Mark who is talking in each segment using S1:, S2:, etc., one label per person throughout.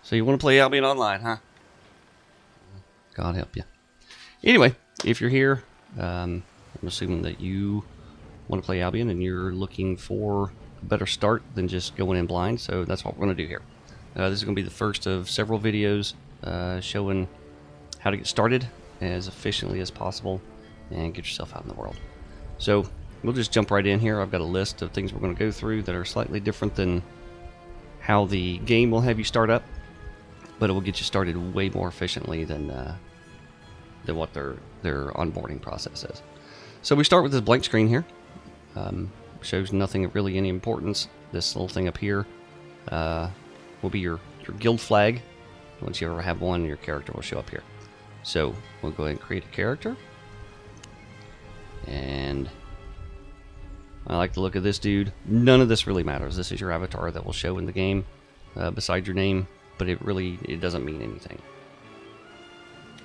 S1: So you want to play Albion Online, huh? God help you. Anyway, if you're here, I'm assuming that you want to play Albion and you're looking for a better start than just going in blind, so that's what we're going to do here. This is going to be the first of several videos showing how to get started as efficiently as possible and get yourself out in the world. So we'll just jump right in here. I've got a list of things we're going to go through that are slightly different than how the game will have you start up, but it will get you started way more efficiently than what their onboarding process is. So we start with this blank screen here. Shows nothing of really any importance. This little thing up here will be your guild flag. Once you ever have one, your character will show up here. So we'll go ahead and create a character. And I like the look of this dude. None of this really matters. This is your avatar that will show in the game beside your name, but it doesn't mean anything.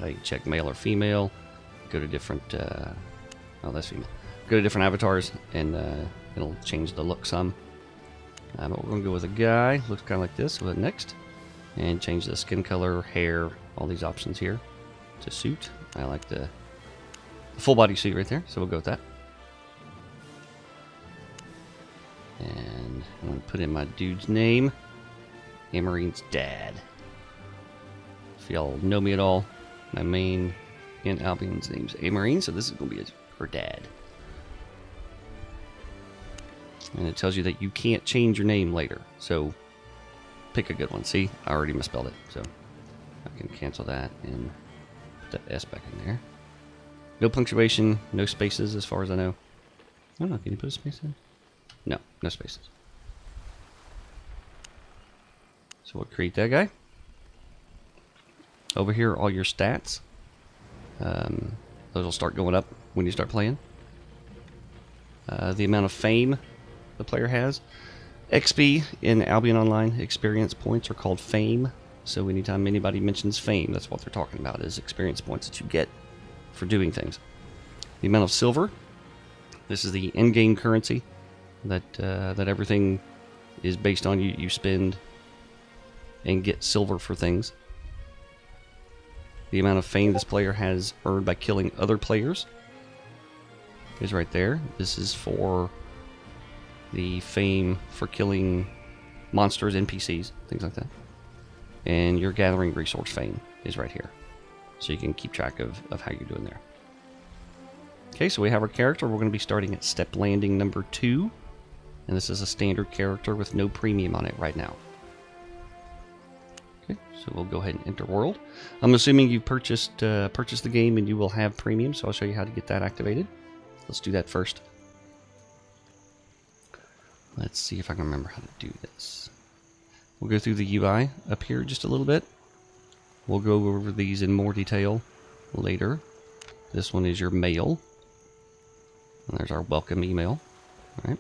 S1: You can check male or female, go to different, oh, that's female. Go to different avatars, and it'll change the look some. But we're going to go with a guy, looks kind of like this. We'll hit next, and change the skin color, hair, all these options here to suit. I like the full body suit right there, so we'll go with that. And I'm going to put in my dude's name, Amarine's dad. If y'all know me at all, my main in Albion's name's Amarine, so this is going to be her dad. And it tells you that you can't change your name later, so pick a good one. See, I already misspelled it, so I can cancel that and put that S back in there. No punctuation, no spaces as far as I know. I don't know, can you put a space in? No, no spaces. So we'll create that guy. Over here, all your stats. Those will start going up when you start playing. The amount of fame the player has. XP in Albion Online experience points are called fame. So anytime anybody mentions fame, that's what they're talking about, is experience points that you get for doing things. The amount of silver. This is the in-game currency that everything is based on. You spend and get silver for things. The amount of fame this player has earned by killing other players is right there. This is for the fame for killing monsters, NPCs, things like that. And your gathering resource fame is right here. So you can keep track of how you're doing there. Okay, so we have our character. We're going to be starting at step landing number 2. And this is a standard character with no premium on it right now. Okay, so we'll go ahead and enter world. I'm assuming you purchased the game and you will have premium, so I'll show you how to get that activated. Let's do that first. Let's see if I can remember how to do this. We'll go through the UI up here just a little bit. We'll go over these in more detail later. This one is your mail. And there's our welcome email. All right.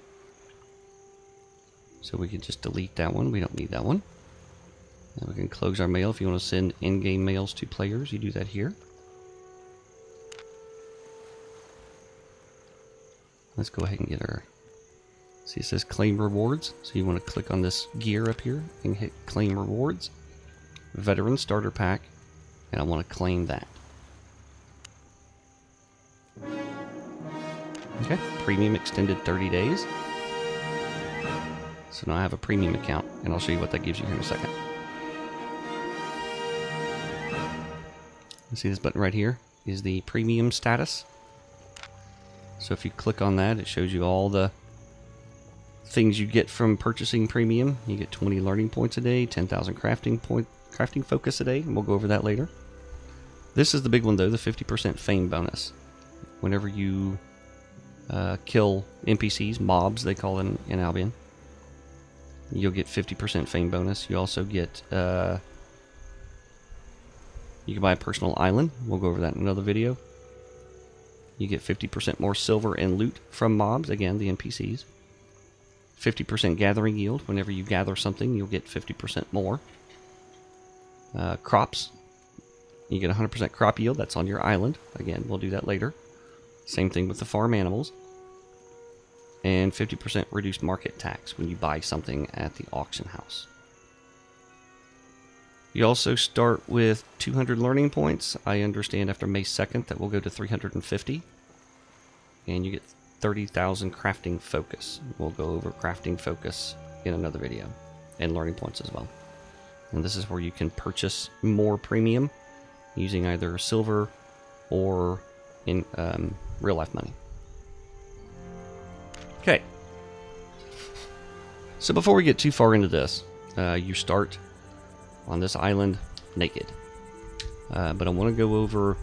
S1: So we can just delete that one. We don't need that one. And we can close our mail. If you want to send in-game mails to players, you do that here. Let's go ahead and get our... See, it says claim rewards. So you want to click on this gear up here and hit claim rewards. Veteran starter pack. And I want to claim that. Okay, premium extended 30 days. So now I have a premium account, and I'll show you what that gives you here in a second. You see this button right here is the premium status. So if you click on that, it shows you all the things you get from purchasing premium. You get 20 learning points a day, 10,000 crafting focus a day, and we'll go over that later. This is the big one though, the 50% fame bonus. Whenever you kill NPCs, mobs they call them in Albion, you'll get 50% fame bonus. You also get, you can buy a personal island. We'll go over that in another video. You get 50% more silver and loot from mobs, again, the NPCs. 50% gathering yield. Whenever you gather something, you'll get 50% more. Crops. You get 100% crop yield. That's on your island. Again, we'll do that later. Same thing with the farm animals. And 50% reduced market tax when you buy something at the auction house. You also start with 200 learning points. I understand after May 2nd that will go to 350. And you get 30,000 crafting focus. We'll go over crafting focus in another video. And learning points as well. And this is where you can purchase more premium using either silver or in real life money. Okay. So before we get too far into this, you start on this island naked. But I want to go over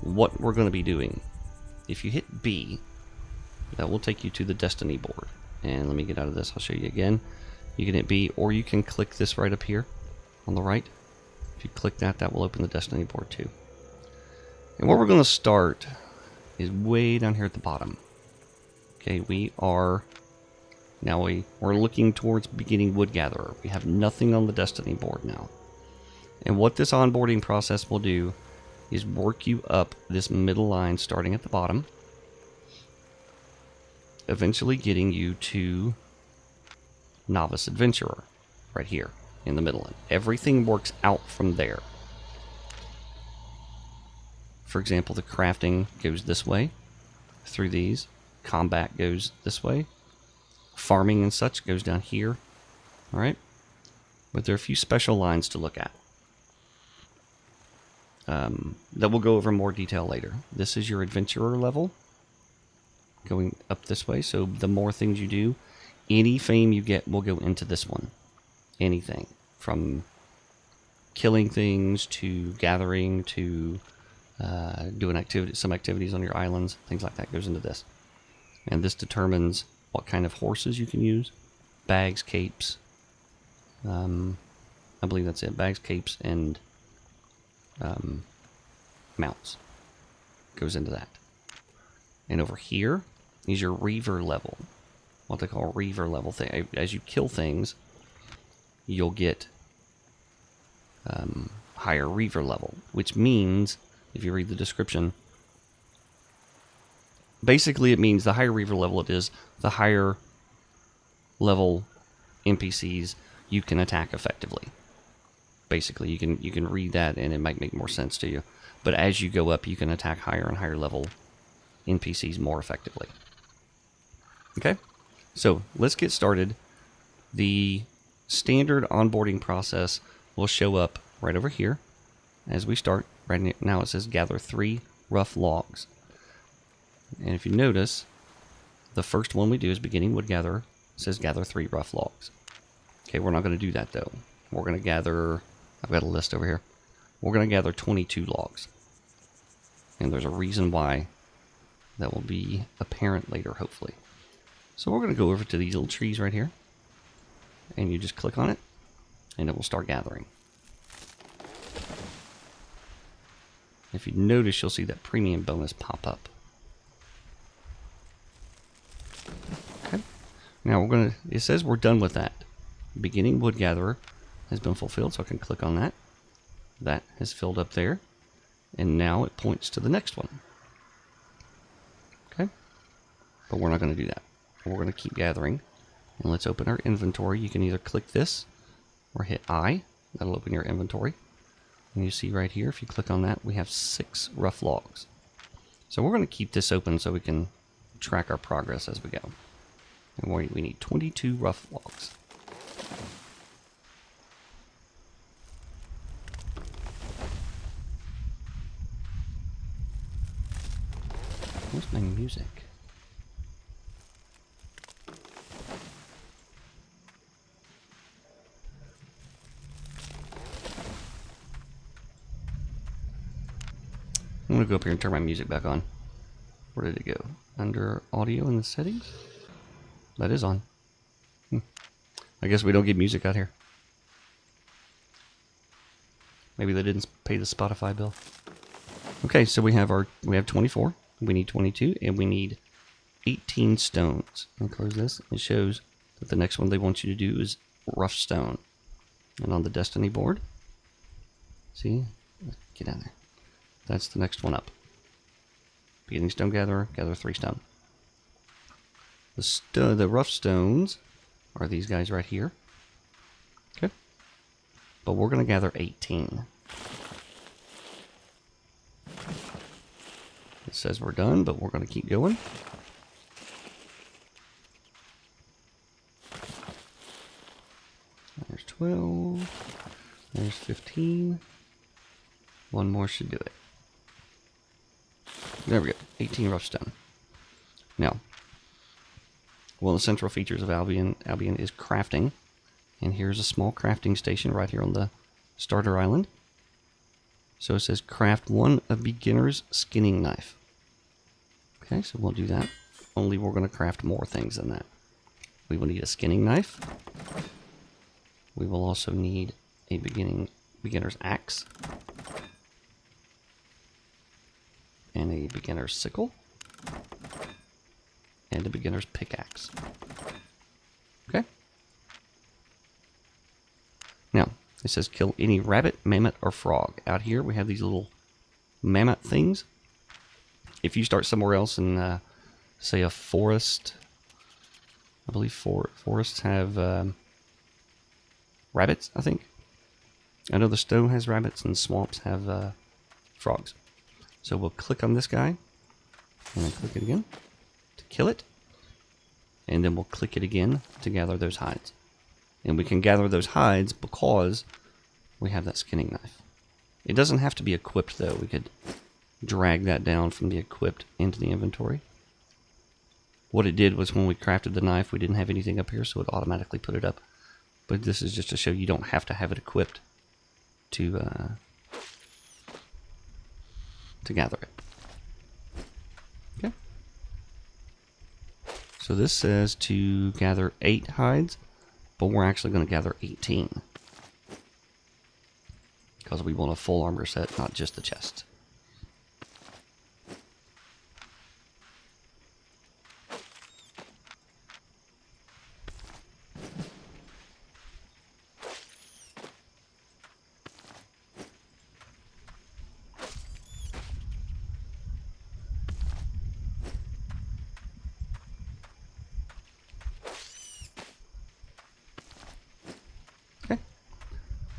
S1: what we're going to be doing. If you hit B, that will take you to the Destiny board. And let me get out of this. I'll show you again. You can hit B, or you can click this right up here on the right. If you click that, that will open the Destiny board too. And where we're going to start is way down here at the bottom. Okay, we're looking towards beginning Wood Gatherer. We have nothing on the Destiny board now. And what this onboarding process will do is work you up this middle line starting at the bottom, eventually getting you to Novice Adventurer right here in the middle. Everything works out from there. For example, the crafting goes this way through these. Combat goes this way. Farming and such goes down here. Alright? But there are a few special lines to look at that we'll go over in more detail later. This is your adventurer level going up this way. So the more things you do, any fame you get will go into this one. Anything from killing things to gathering to doing some activities on your islands, things like that goes into this. And this determines what kind of horses you can use. Bags, capes. I believe that's it. Bags, capes, and mounts. Goes into that. And over here is your Reaver level. What they call Reaver level thing. As you kill things, you'll get higher Reaver level. Which means, if you read the description, basically it means the higher Reaver level it is, the higher level NPCs you can attack effectively. Basically, you can read that and it might make more sense to you. But as you go up, you can attack higher and higher level NPCs more effectively. Okay? So, let's get started. The standard onboarding process will show up right over here as we start. Right now it says gather 3 rough logs. And if you notice, the first one we do is beginning Wood Gatherer. It says gather 3 rough logs. Okay, we're not going to do that though. We're going to gather, I've got a list over here. We're going to gather 22 logs. And there's a reason why that will be apparent later, hopefully. So we're going to go over to these little trees right here. And you just click on it, and it will start gathering. If you notice, you'll see that premium bonus pop up. Okay. Now it says we're done with that. Beginning Wood Gatherer has been fulfilled, so I can click on that. That has filled up there. And now it points to the next one. Okay. But we're not going to do that. We're going to keep gathering. And let's open our inventory. You can either click this or hit I. That'll open your inventory. And you see right here, if you click on that, we have 6 rough logs. So we're going to keep this open so we can track our progress as we go. And we need 22 rough logs. Where's my music? I'm going to go up here and turn my music back on. Where did it go? Under audio in the settings? That is on. I guess we don't get music out here. Maybe they didn't pay the Spotify bill. Okay, so we have 24. We need 22, and we need 18 stones. I'll close this. It shows that the next one they want you to do is rough stone. And on the Destiny board, see? Get down there. That's the next one up. Beginning Stone Gatherer, gather 3 stone. The rough stones are these guys right here. Okay. but we're going to gather 18. It says we're done, but we're going to keep going. There's 12. There's 15. One more should do it. There we go. 18 rough stone. Now, one of the central features of Albion is crafting. And here's a small crafting station right here on the starter island. So it says craft 1 a beginner's skinning knife. Okay, so we'll do that. Only we're going to craft more things than that. We will need a skinning knife. We will also need a beginner's axe. And a beginner's sickle. And a beginner's pickaxe. Okay. Now, it says kill any rabbit, mammoth, or frog. Out here we have these little mammoth things. If you start somewhere else in, say, a forest, I believe forests have rabbits, I think. I know the stone has rabbits and swamps have frogs. So we'll click on this guy, and then click it again to kill it. And then we'll click it again to gather those hides. And we can gather those hides because we have that skinning knife. It doesn't have to be equipped though. We could drag that down from the equipped into the inventory. What it did was when we crafted the knife, we didn't have anything up here, so it automatically put it up. But this is just to show you don't have to have it equipped to gather it. Okay. So this says to gather 8 hides, but we're actually going to gather 18. Because we want a full armor set, not just the chest.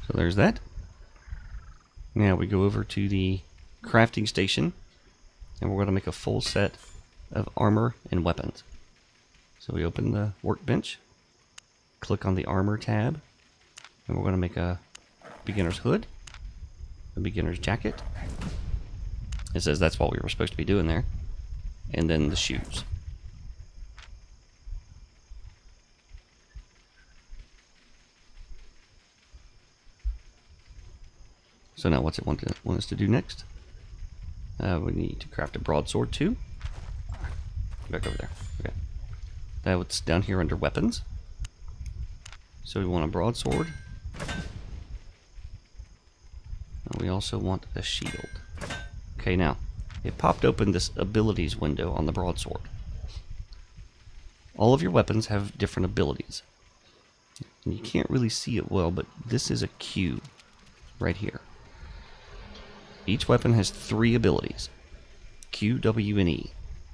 S1: So there's that. Now we go over to the crafting station, and we're going to make a full set of armor and weapons. So we open the workbench, click on the armor tab, and we're going to make a beginner's hood, a beginner's jacket. It says that's what we were supposed to be doing there. And then the shoes. So now what's it want us to do next? We need to craft a broadsword too. Back over there. Okay. That's down here under weapons. So we want a broadsword. And we also want a shield. Okay, now it popped open this abilities window on the broadsword. All of your weapons have different abilities. And you can't really see it well, but this is a Q right here. Each weapon has 3 abilities, Q, W, and E.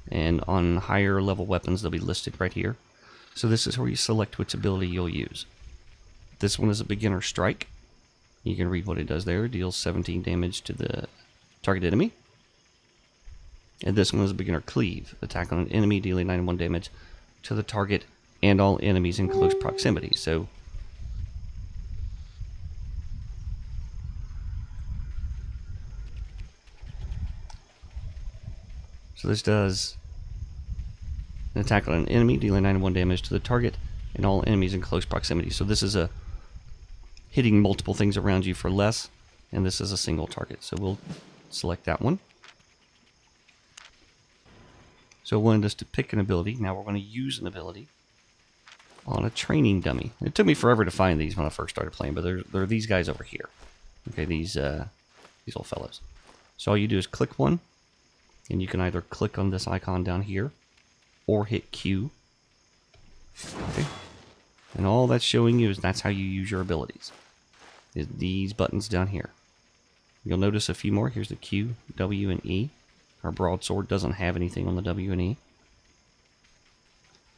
S1: And on higher level weapons, they'll be listed right here. So this is where you select which ability you'll use. This one is a beginner strike. You can read what it does there. It deals 17 damage to the target enemy. And this one is a beginner cleave. Attack on an enemy, dealing 91 damage to the target and all enemies in close proximity. So this does an attack on an enemy, dealing 91 damage to the target and all enemies in close proximity. So this is a hitting multiple things around you for less, and this is a single target. So we'll select that one. So it wanted us to pick an ability. Now we're going to use an ability on a training dummy. It took me forever to find these when I first started playing, but there are these guys over here. Okay, these old fellows. So all you do is click one, and you can either click on this icon down here or hit Q. Okay. And all that's showing you is that's how you use your abilities. Is these buttons down here. You'll notice a few more. Here's the Q, W, and E. Our broadsword doesn't have anything on the W and E.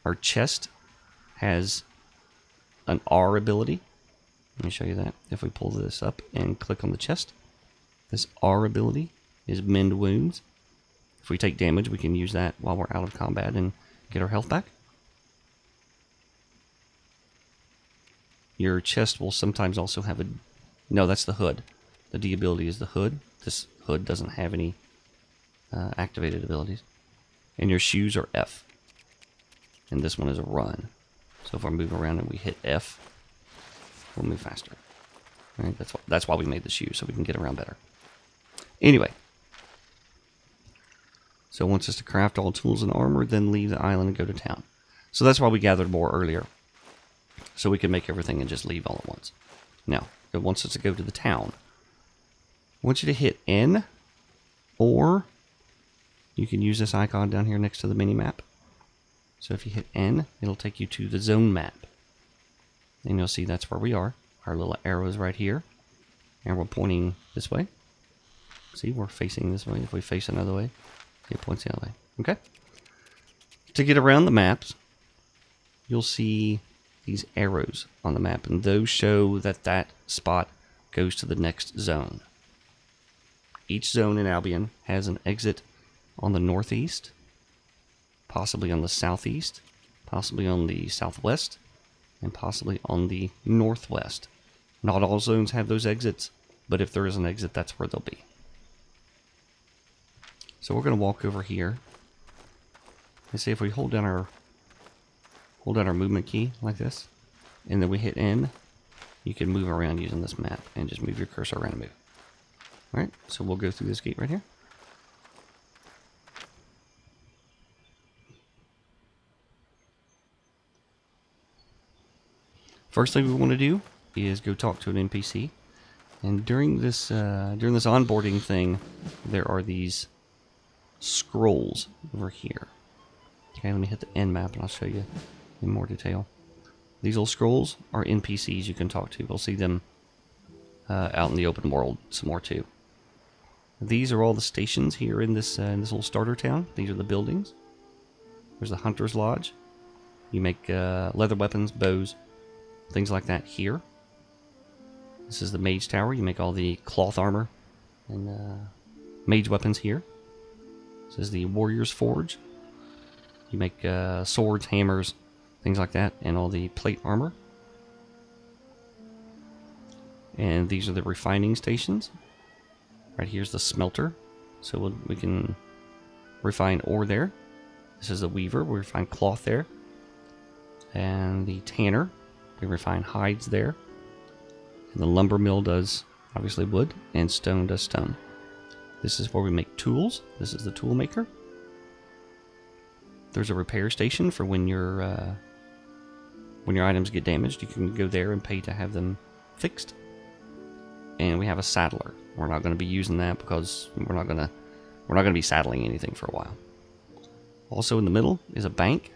S1: Our chest has an R ability. Let me show you that. If we pull this up and click on the chest, this R ability is mend wounds. If we take damage, we can use that while we're out of combat and get our health back. Your chest will sometimes also have a... No, that's the hood. The D ability is the hood. This hood doesn't have any activated abilities. And your shoes are F. And this one is a run. So if I move around and we hit F, we'll move faster. Right? That's why we made the shoes, so we can get around better. Anyway. So it wants us to craft all tools and armor, then leave the island and go to town. So that's why we gathered more earlier. So we can make everything and just leave all at once. Now, it wants us to go to the town. I want you to hit N, or you can use this icon down here next to the mini-map. So if you hit N, it'll take you to the zone map. And you'll see that's where we are. Our little arrows right here. And we're pointing this way. See, we're facing this way. If we face another way, it points the other way. Okay? To get around the maps, you'll see these arrows on the map, and those show that that spot goes to the next zone. Each zone in Albion has an exit on the northeast, possibly on the southeast, possibly on the southwest, and possibly on the northwest. Not all zones have those exits, but if there is an exit, that's where they'll be. So we're going to walk over here and see if we hold down our movement key like this, and then we hit N, you can move around using this map and just move your cursor around and move. Alright, so we'll go through this gate right here. First thing we want to do is go talk to an NPC, and during this onboarding thing, there are these scrolls over here. Okay, let me hit the end map and I'll show you in more detail. These little scrolls are NPCs you can talk to. We'll see them out in the open world some more too. These are all the stations here in this little starter town. These are the buildings. There's the Hunter's Lodge. You make leather weapons, bows, things like that here. This is the Mage Tower. You make all the cloth armor and mage weapons here. This is the Warrior's Forge. You make swords, hammers, things like that, and all the plate armor. And these are the refining stations. Right here's the smelter, so we can refine ore there. This is the weaver, we refine cloth there. And the tanner, we refine hides there. And the lumber mill does, obviously, wood, and stone does stone. This is where we make tools. This is the tool maker. There's a repair station for when your items get damaged. You can go there and pay to have them fixed. And we have a saddler. We're not going to be using that because we're not going to be saddling anything for a while. Also in the middle is a bank.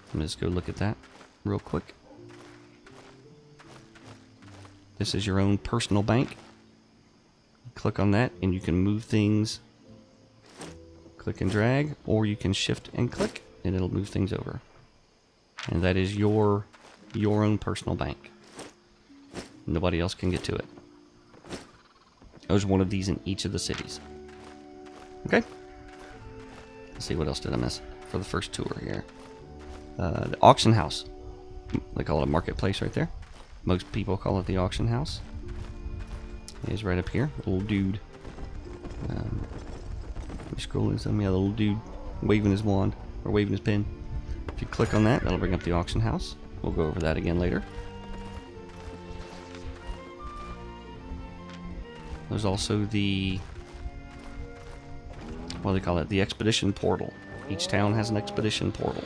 S1: Let me just go look at that real quick. This is your own personal bank. Click on that and you can move things. Click and drag, or you can shift and click and it'll move things over. And that is your own personal bank. Nobody else can get to it. There's one of these in each of the cities. Okay. Let's see, what else did I miss for the first tour here. The auction house. They call it a marketplace right there. Most people call it the auction house. It is right up here. Little dude. Let me scroll in some. Yeah, the little dude waving his wand or waving his pen. If you click on that, that'll bring up the auction house. We'll go over that again later. There's also the, what do they call it? The expedition portal. Each town has an expedition portal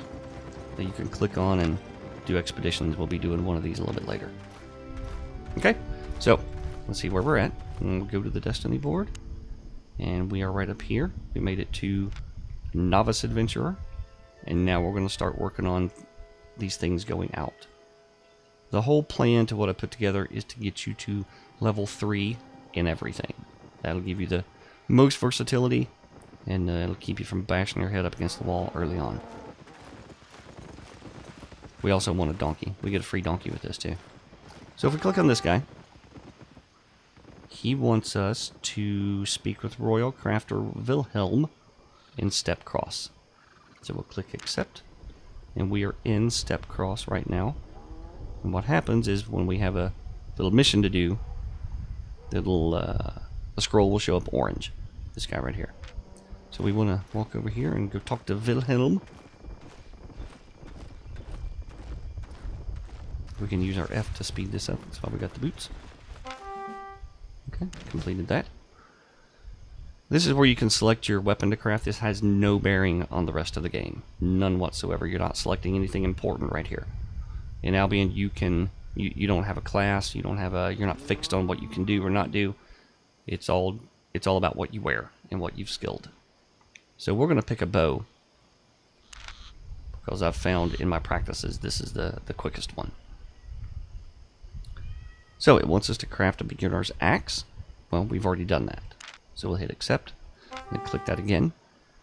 S1: that you can click on and do expeditions. We'll be doing one of these a little bit later. Okay, so let's see where we're at. And we'll go to the Destiny board. And we are right up here. We made it to Novice Adventurer. And now we're going to start working on these things going out. The whole plan to what I put together is to get you to level 3 in everything. That'll give you the most versatility, and it'll keep you from bashing your head up against the wall early on. We also want a donkey. We get a free donkey with this too. So if we click on this guy, he wants us to speak with Royal Crafter Wilhelm in Step Cross. So we'll click accept, and we are in Step Cross right now. And what happens is when we have a little mission to do, the scroll will show up orange. This guy right here. So we want to walk over here and go talk to Wilhelm. We can use our F to speed this up. That's why we got the boots. Okay, completed that. This is where you can select your weapon to craft. This has no bearing on the rest of the game. None whatsoever. You're not selecting anything important right here. In Albion, you don't have a class. You're not fixed on what you can do or not do. It's all about what you wear and what you've skilled. So we're going to pick a bow, because I've found in my practices this is the quickest one. So it wants us to craft a beginner's axe. Well, we've already done that. So we'll hit accept and click that again.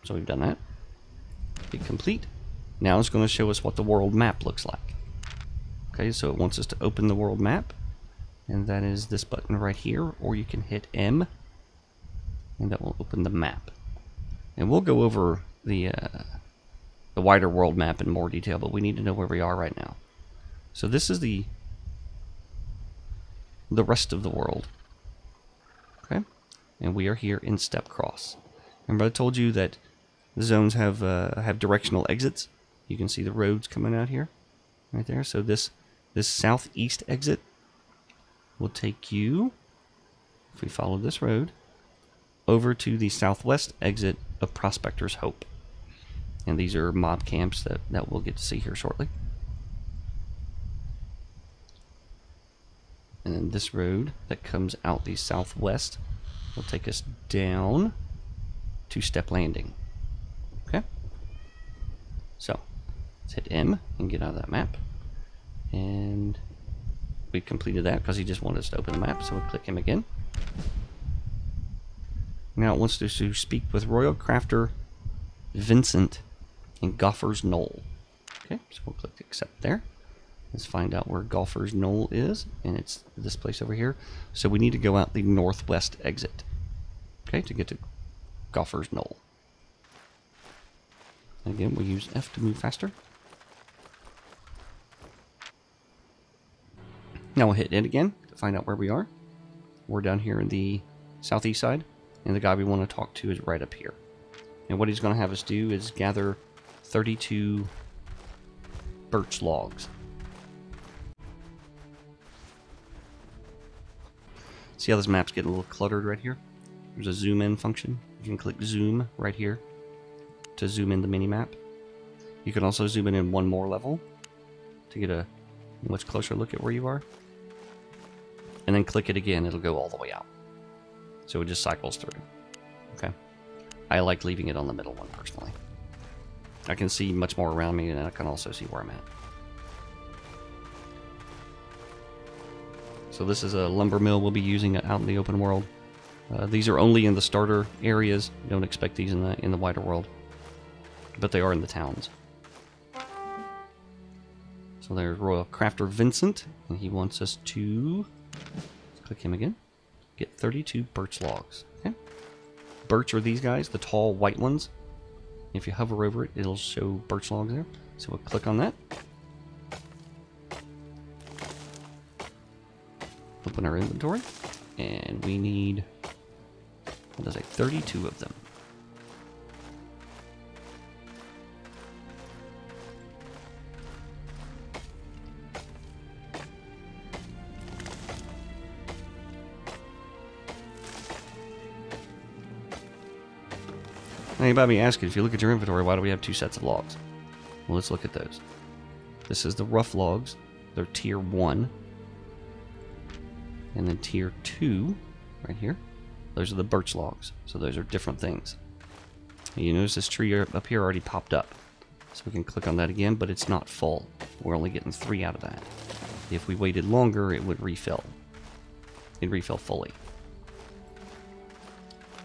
S1: So we've done that. Hit complete. Now it's going to show us what the world map looks like. Okay, so it wants us to open the world map, and that is this button right here, or you can hit M, and that will open the map. And we'll go over the wider world map in more detail, but we need to know where we are right now. So this is the rest of the world. Okay, and we are here in Step Cross. Remember I told you that the zones have directional exits. You can see the roads coming out here, right there. So this southeast exit will take you, if we follow this road, over to the southwest exit of Prospector's Hope. And these are mob camps that we'll get to see here shortly. And then this road that comes out the southwest will take us down to Step Landing. Okay? So, let's hit M and get out of that map. And we completed that because he just wanted us to open the map, so we'll click him again. Now it wants us to speak with Royal Crafter Vincent in Golfer's Knoll. Okay, so we'll click accept there. Let's find out where Golfer's Knoll is, and it's this place over here. So we need to go out the northwest exit, okay, to get to Golfer's Knoll. Again, we use F to move faster. Now we'll hit it again to find out where we are. We're down here in the southeast side, and the guy we want to talk to is right up here. And what he's going to have us do is gather 32 birch logs. See how this map's getting a little cluttered right here? There's a zoom in function. You can click zoom right here to zoom in the mini-map. You can also zoom in one more level to get a much closer look at where you are. And then click it again, it'll go all the way out. So it just cycles through. Okay. I like leaving it on the middle one personally. I can see much more around me, and I can also see where I'm at. So this is a lumber mill we'll be using out in the open world. These are only in the starter areas. You don't expect these in the wider world, but they are in the towns. So there's Royal Crafter Vincent, and he wants us to click him again. Get 32 birch logs. Okay. Birch are these guys, the tall white ones. If you hover over it, it'll show birch logs there. So we'll click on that. Open our inventory, and we need, what does it say, 32 of them. Now you might be asking, if you look at your inventory, why do we have 2 sets of logs? Well, let's look at those. This is the rough logs. They're tier 1. And then tier 2, right here, those are the birch logs. So those are different things. And you notice this tree up here already popped up. So we can click on that again, but it's not full. We're only getting 3 out of that. If we waited longer, it would refill. It'd refill fully.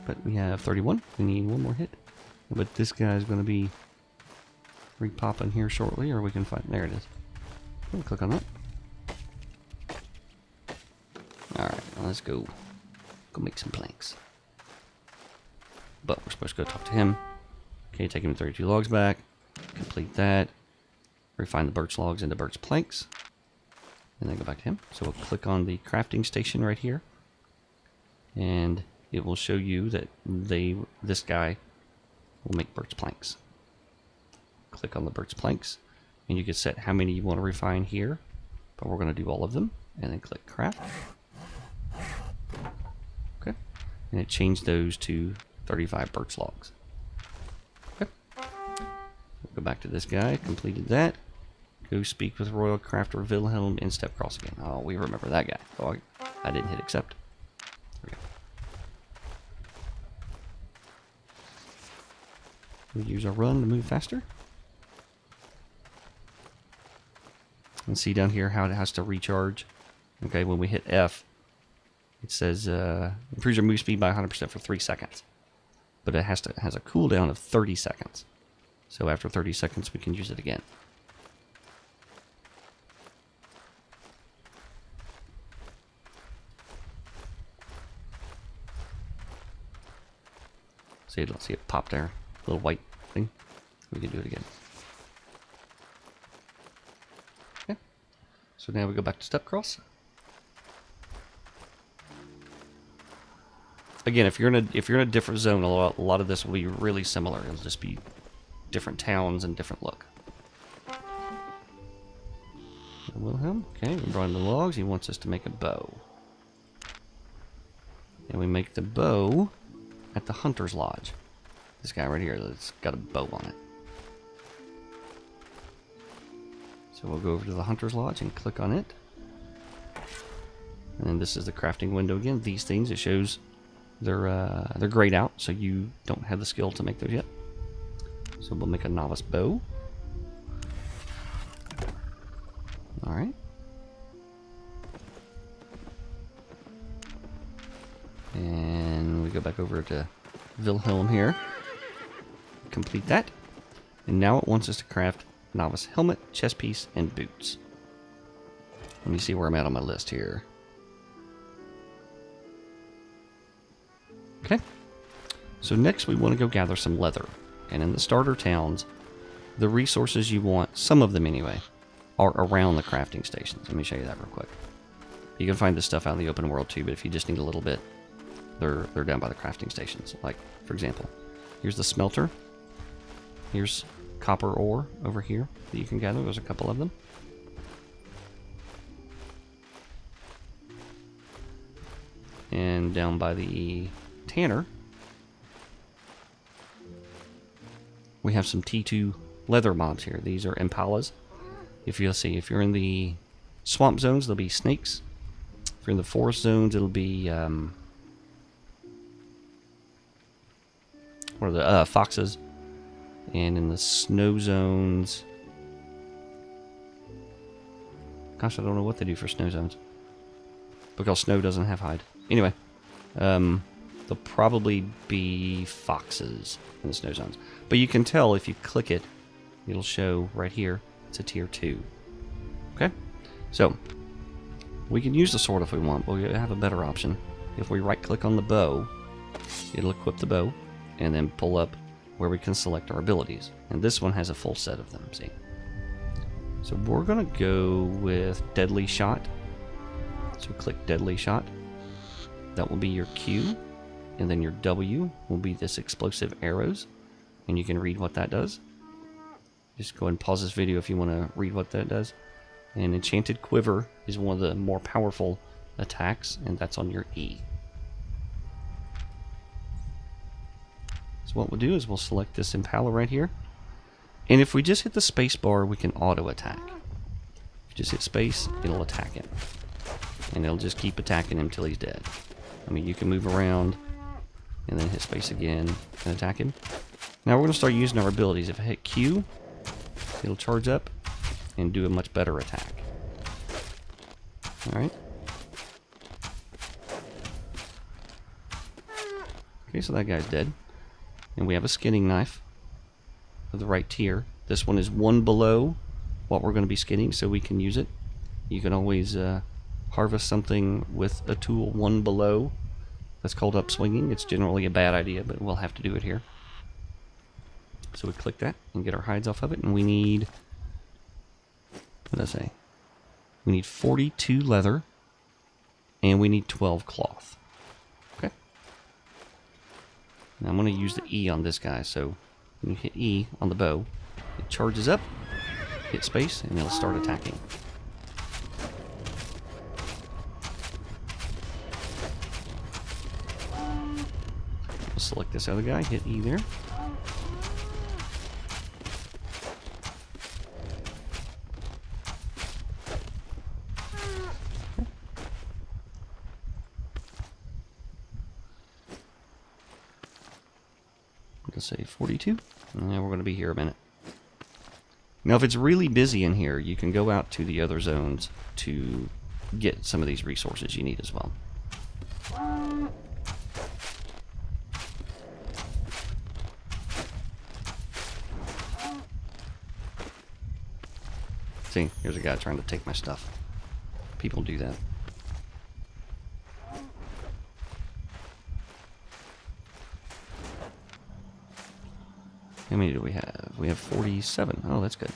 S1: But we have 31. We need one more hit. But this guy's going to be re-popping here shortly, or we can find... There it is. We'll click on that. let's go make some planks. But we're supposed to go talk to him. Okay, take him 32 logs back. Complete that. Refine the birch logs into birch planks. And then go back to him. So we'll click on the crafting station right here. And it will show you that this guy will make birch planks. Click on the birch planks. And you can set how many you want to refine here. But we're going to do all of them. And then click craft. Okay. And it changed those to 35 birch logs. Okay. We'll go back to this guy. Completed that. Go speak with Royal Crafter Wilhelm in Step Cross again. Oh, we remember that guy. Oh, I didn't hit accept. There we go. We use our run to move faster. And see down here how it has to recharge. Okay, when we hit F, it says improves your move speed by 100% for 3 seconds. But it has a cooldown of 30 seconds. So after 30 seconds, we can use it again. See it pop there, little white thing. We can do it again. Okay. So now we go back to step cross. Again, if you're in a different zone, a lot of this will be really similar. It'll just be different towns and different look. Wilhelm, okay, we brought in the logs. He wants us to make a bow, and we make the bow at the Hunter's Lodge. This guy right here that's got a bow on it. So we'll go over to the Hunter's Lodge and click on it. And then this is the crafting window again. These things, it shows they're grayed out, so you don't have the skill to make those yet. So we'll make a novice bow. Alright. And we go back over to Wilhelm here. Complete that. And now it wants us to craft novice helmet, chest piece, and boots. Let me see where I'm at on my list here. Okay. So next we want to go gather some leather. And in the starter towns, the resources you want, some of them anyway, are around the crafting stations. Let me show you that real quick. You can find this stuff out in the open world too, but if you just need a little bit, they're down by the crafting stations. Like, for example, here's the smelter. Here's copper ore over here that you can gather. There's a couple of them. And down by the tanner, we have some T2 leather mobs here. These are impalas. If you'll see, if you're in the swamp zones, there'll be snakes. If you're in the forest zones, it'll be what are the foxes. And in the snow zones, gosh, I don't know what they do for snow zones because snow doesn't have hide. Anyway, there'll probably be foxes in the snow zones, but you can tell if you click it, it'll show right here. It's a tier 2. Okay, so we can use the sword if we want, but we have a better option. If we right click on the bow, it'll equip the bow and then pull up where we can select our abilities. And this one has a full set of them, see? So we're gonna go with Deadly Shot. So click Deadly Shot. That will be your Q, and then your W will be this explosive arrows, and you can read what that does. Just go ahead and pause this video if you want to read what that does. And Enchanted Quiver is one of the more powerful attacks, and that's on your E. So what we'll do is we'll select this Impala right here, and if we just hit the space bar, we can auto attack. If you just hit space, it'll attack him, and it'll just keep attacking him till he's dead. I mean, you can move around and then hit space again and attack him. Now we're going to start using our abilities. If I hit Q, it'll charge up and do a much better attack. Alright. Okay, so that guy's dead. And we have a skinning knife of the right tier. This one is one below what we're going to be skinning, so we can use it. You can always harvest something with a tool one below that's called upswinging. It's generally a bad idea, but we'll have to do it here. So we click that and get our hides off of it, and we need, what did I say? We need 42 leather, and we need 12 cloth. Okay. Now I'm going to use the E on this guy, so when you hit E on the bow, it charges up, hit space, and it'll start attacking. We'll select this other guy, hit E there. Let's say 42, and we're going to be here a minute. Now, if it's really busy in here, you can go out to the other zones to get some of these resources you need as well. See, here's a guy trying to take my stuff. People do that. How many do we have? We have 47. Oh, that's good.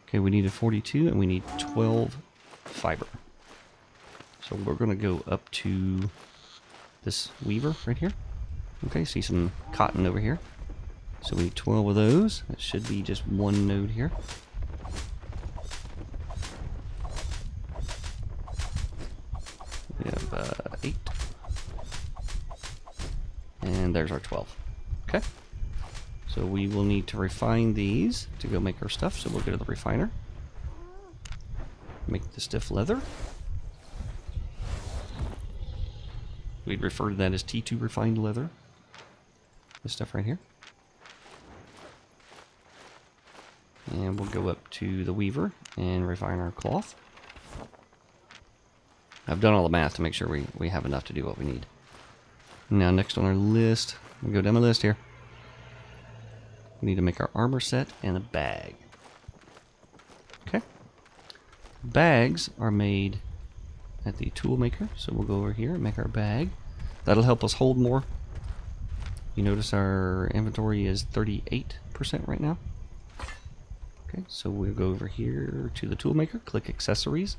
S1: Okay, we needed 42, and we need 12 fiber. So we're going to go up to this weaver right here. Okay, see some cotton over here. So we need 12 of those. That should be just one node here. We have 8. And there's our 12. Okay. So we will need to refine these to go make our stuff. So we'll go to the refiner. Make the stiff leather. We'd refer to that as T2 refined leather. This stuff right here. And we'll go up to the weaver and refine our cloth. I've done all the math to make sure we have enough to do what we need. Now next on our list, we go down the list here. We need to make our armor set and a bag. Okay. Bags are made at the tool maker, so we'll go over here and make our bag. That'll help us hold more. You notice our inventory is 38% right now. Okay, so we'll go over here to the tool maker, click accessories,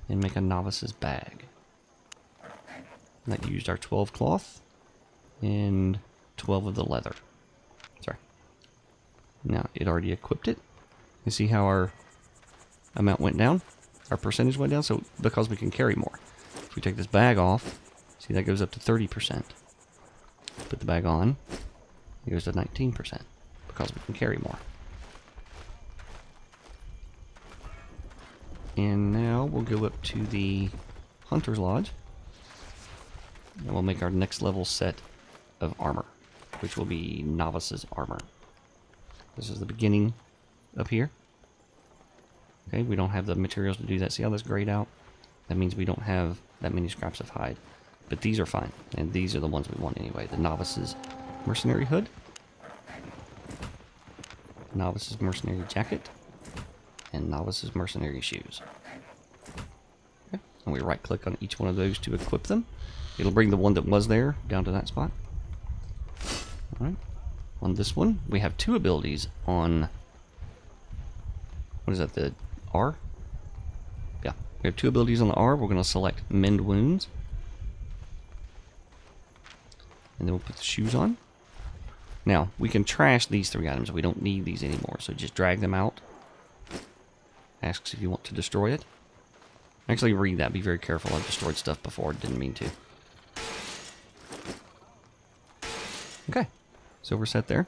S1: and make a novice's bag. And that used our 12 cloth and 12 of the leather. Sorry. Now, it already equipped it. You see how our amount went down? Our percentage went down, so because we can carry more. If we take this bag off, see that goes up to 30%. Put the bag on, it goes to 19% because we can carry more. And now we'll go up to the Hunter's Lodge, and we'll make our next level set of armor, which will be Novice's Armor. This is the beginning up here. Okay, we don't have the materials to do that. See how this grayed out? That means we don't have that many scraps of hide. But these are fine, and these are the ones we want anyway. The Novice's Mercenary Hood, Novice's Mercenary Jacket, and Novice's Mercenary Shoes. Okay. And we right click on each one of those to equip them. It'll bring the one that was there down to that spot. Alright. On this one, we have 2 abilities on, what is that, the R? Yeah, we have 2 abilities on the R. We're going to select Mend Wounds. And then we'll put the shoes on. Now, we can trash these 3 items. We don't need these anymore, so just drag them out. Asks if you want to destroy it. Actually, read that. Be very careful. I've destroyed stuff before. Didn't mean to. Okay. So we're set there.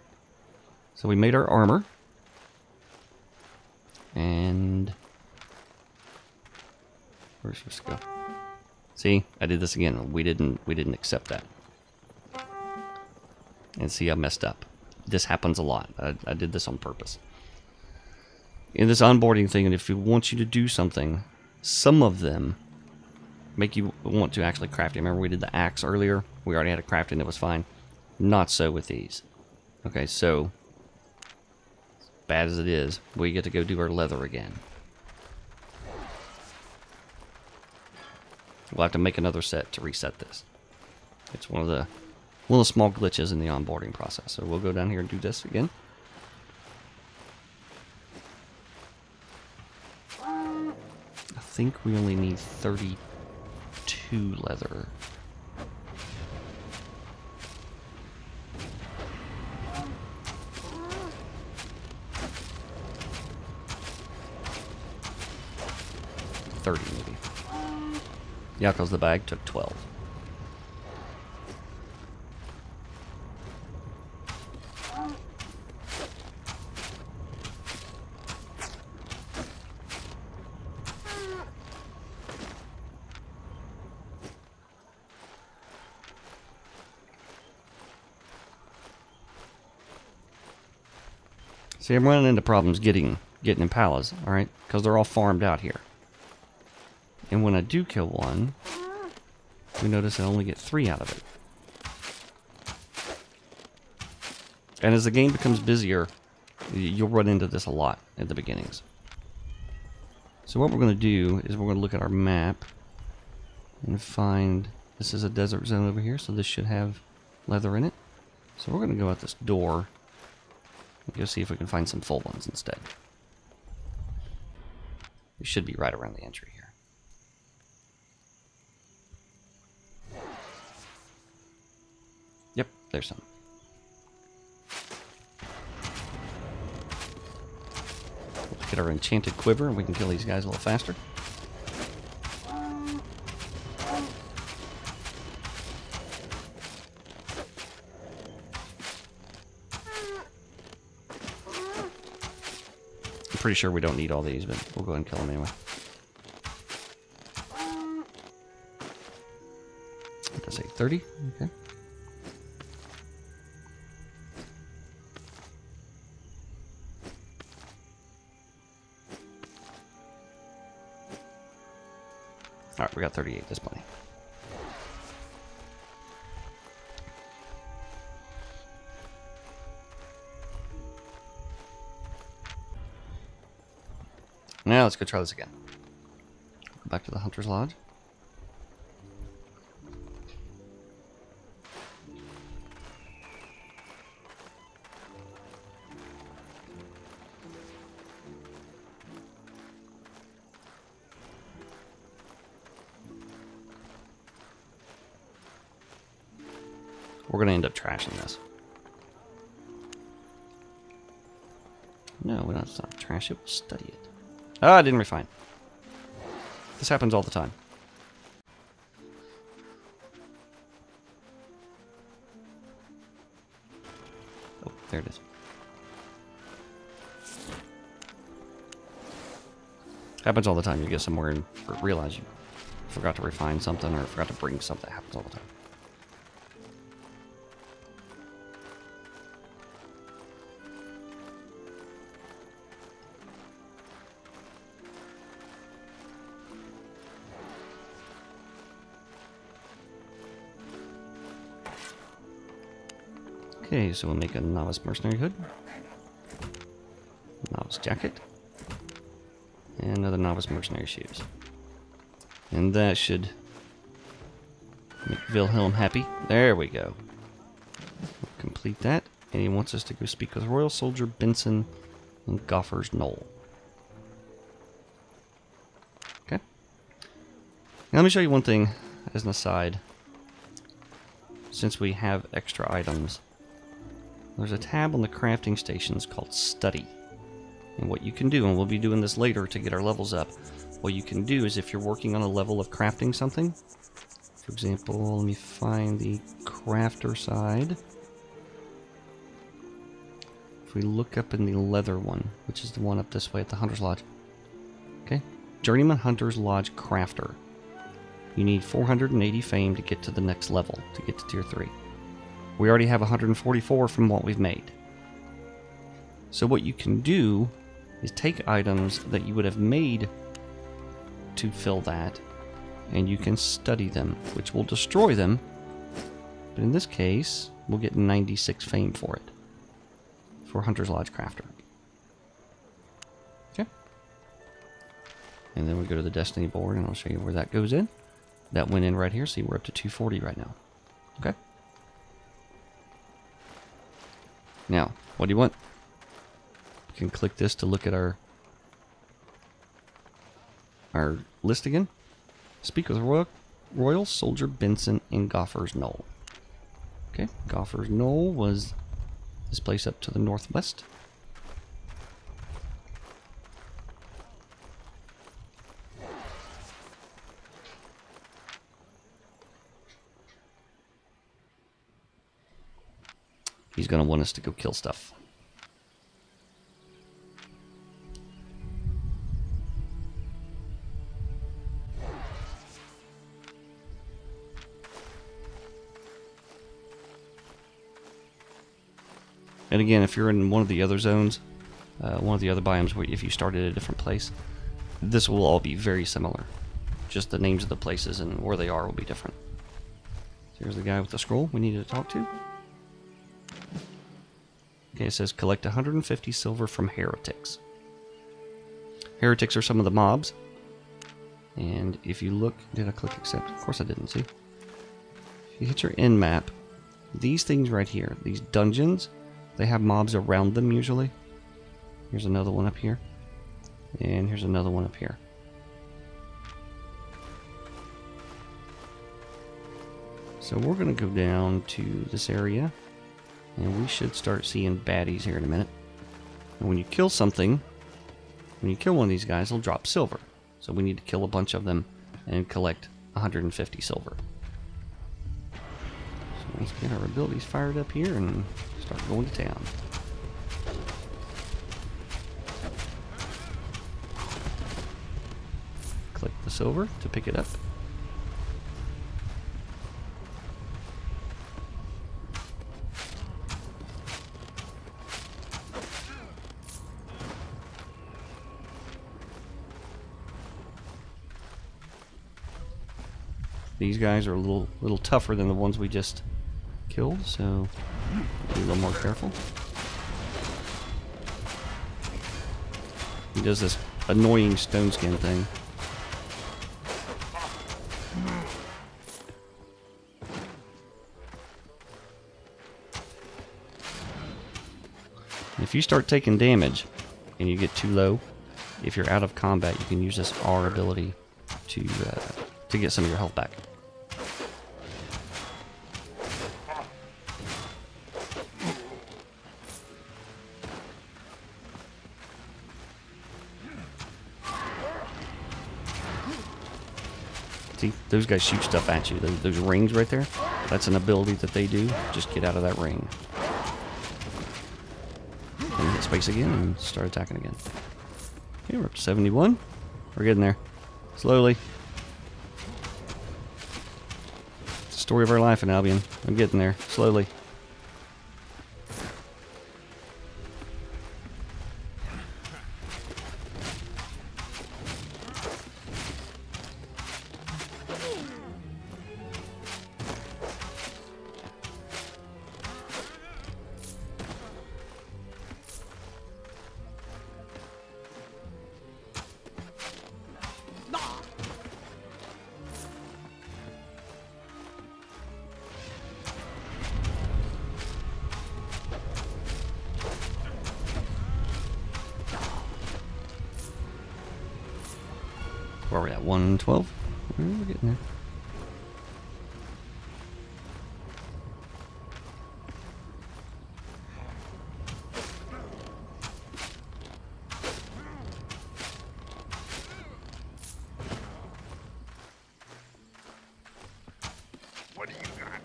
S1: So we made our armor. And where's this supposed to go? See, I did this again. We didn't accept that. And see, I messed up. This happens a lot. I did this on purpose. In this onboarding thing, and if it wants you to do something, some of them make you want to actually craft it. Remember we did the axe earlier? We already had a crafting that was fine. Not so with these. Okay, so bad as it is, we get to go do our leather again. We'll have to make another set to reset this. It's one of the small glitches in the onboarding process. So we'll go down here and do this again. I think we only need 32 leather. Maybe. Yeah, because the bag took 12. See, I'm running into problems getting impalas, alright? Because they're all farmed out here. And when I do kill one, we notice I only get 3 out of it. And as the game becomes busier, you'll run into this a lot at the beginnings. So what we're going to do is we're going to look at our map and find, this is a desert zone over here, so this should have leather in it. So we're going to go out this door and go see if we can find some full ones instead. We should be right around the entry here. Yep, there's some. Let's get our enchanted quiver and we can kill these guys a little faster. I'm pretty sure we don't need all these, but we'll go ahead and kill them anyway. What does it say? 30? Okay. Alright, we got 38, that's plenty. Now let's go try this again. Go back to the Hunter's Lodge. We're going to end up trashing this. No, we're not trash it, we'll study it. Ah, I didn't refine. This happens all the time. Oh, there it is. Happens all the time. You get somewhere and realize you forgot to refine something or forgot to bring something. Happens all the time. Okay, so we'll make a novice mercenary hood, novice jacket, and another novice mercenary shoes. And that should make Wilhelm happy. There we go. We'll complete that. And he wants us to go speak with Royal Soldier Benson and Goffer's Knoll. Okay. Now let me show you one thing as an aside. Since we have extra items, there's a tab on the crafting stations called Study. And what you can do, and we'll be doing this later to get our levels up, what you can do is if you're working on a level of crafting something, for example, let me find the crafter side. If we look up in the leather one, which is the one up this way at the Hunter's Lodge. Okay, Journeyman Hunter's Lodge Crafter. You need 480 fame to get to the next level, to get to tier 3. We already have 144 from what we've made. So what you can do is take items that you would have made to fill that, and you can study them, which will destroy them. But in this case, we'll get 96 fame for it. For Hunter's Lodge Crafter. Okay. And then we go to the Destiny board, and I'll show you where that goes in. that went in right here. See, we're up to 240 right now. Okay. Now, what do you want? You can click this to look at our list again. Speak with Royal Soldier Benson in Goffer's Knoll. Okay, Goffer's Knoll was this place up to the northwest. He's going to want us to go kill stuff. And again, if you're in one of the other zones, one of the other biomes, where if you started at a different place, this will all be very similar. Just the names of the places and where they are will be different. So here's the guy with the scroll we need to talk to. Okay, it says collect 150 silver from heretics. Heretics are some of the mobs. And if you look, did I click accept? Of course I didn't, see? If you hit your end map, these things right here, these dungeons, they have mobs around them usually. Here's another one up here. And here's another one up here. So we're going to go down to this area. And we should start seeing baddies here in a minute. And when you kill something, when you kill one of these guys, it'll drop silver. So we need to kill a bunch of them and collect 150 silver. So let's get our abilities fired up here and start going to town. Click the silver to pick it up. These guys are a little tougher than the ones we just killed, so be a little more careful. He does this annoying stone skin thing. If you start taking damage and you get too low, if you're out of combat, you can use this R ability to get some of your health back. See, those guys shoot stuff at you. Those rings right there, that's an ability that they do. Just get out of that ring. And hit space again and start attacking again. Okay, we're up to 71. We're getting there. Slowly. It's the story of our life in Albion. I'm getting there. Slowly. Where are we at? 112? We're getting there.
S2: What do you got?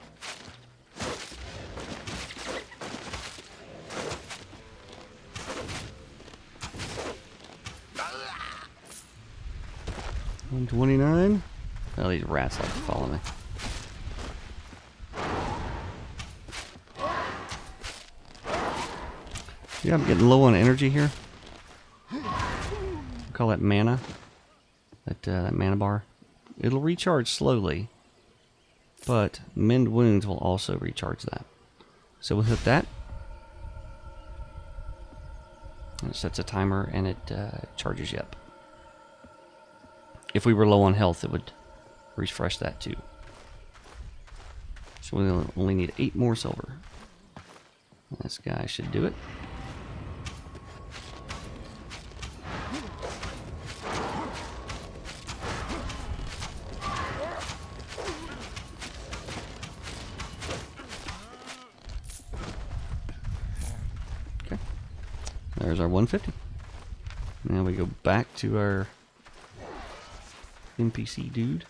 S1: $129. Oh, these rats like to follow me. Yeah, I'm getting low on energy here. We call that mana. That mana bar. It'll recharge slowly, but mend wounds will also recharge that. So we'll hit that. And it sets a timer and it charges you up. If we were low on health, it would refresh that too. So we only need 8 more silver. This guy should do it. Okay. There's our 150. Now we go back to our NPC dude.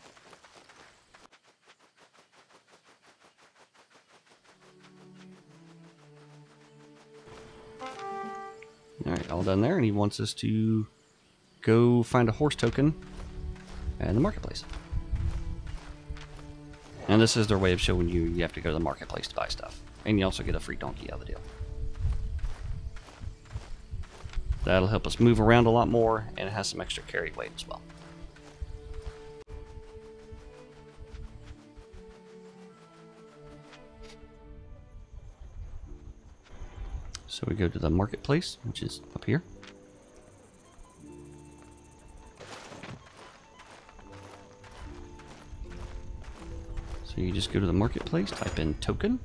S1: Alright, all done there, and he wants us to go find a horse token in the marketplace. And this is their way of showing you have to go to the marketplace to buy stuff. And you also get a free donkey out of the deal. That'll help us move around a lot more, and it has some extra carry weight as well. So we go to the marketplace, which is up here. So you just go to the marketplace, type in token,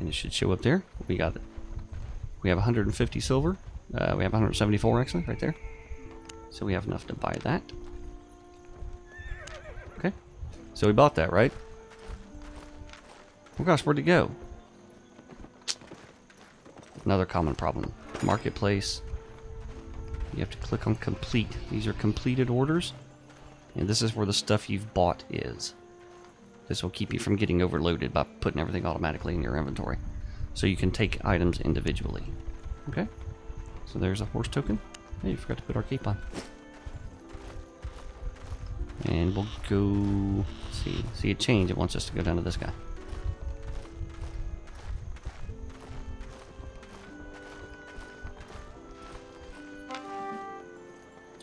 S1: and it should show up there. We got it. We have 150 silver. We have 174 actually, right there. So we have enough to buy that. Okay. So we bought that, right? Oh gosh, where'd it go? Another common problem. Marketplace. You have to click on complete. These are completed orders. And this is where the stuff you've bought is. This will keep you from getting overloaded by putting everything automatically in your inventory. So you can take items individually. Okay. So there's a horse token. Hey, you forgot to put our cape on. And we'll go... See it change. It wants us to go down to this guy.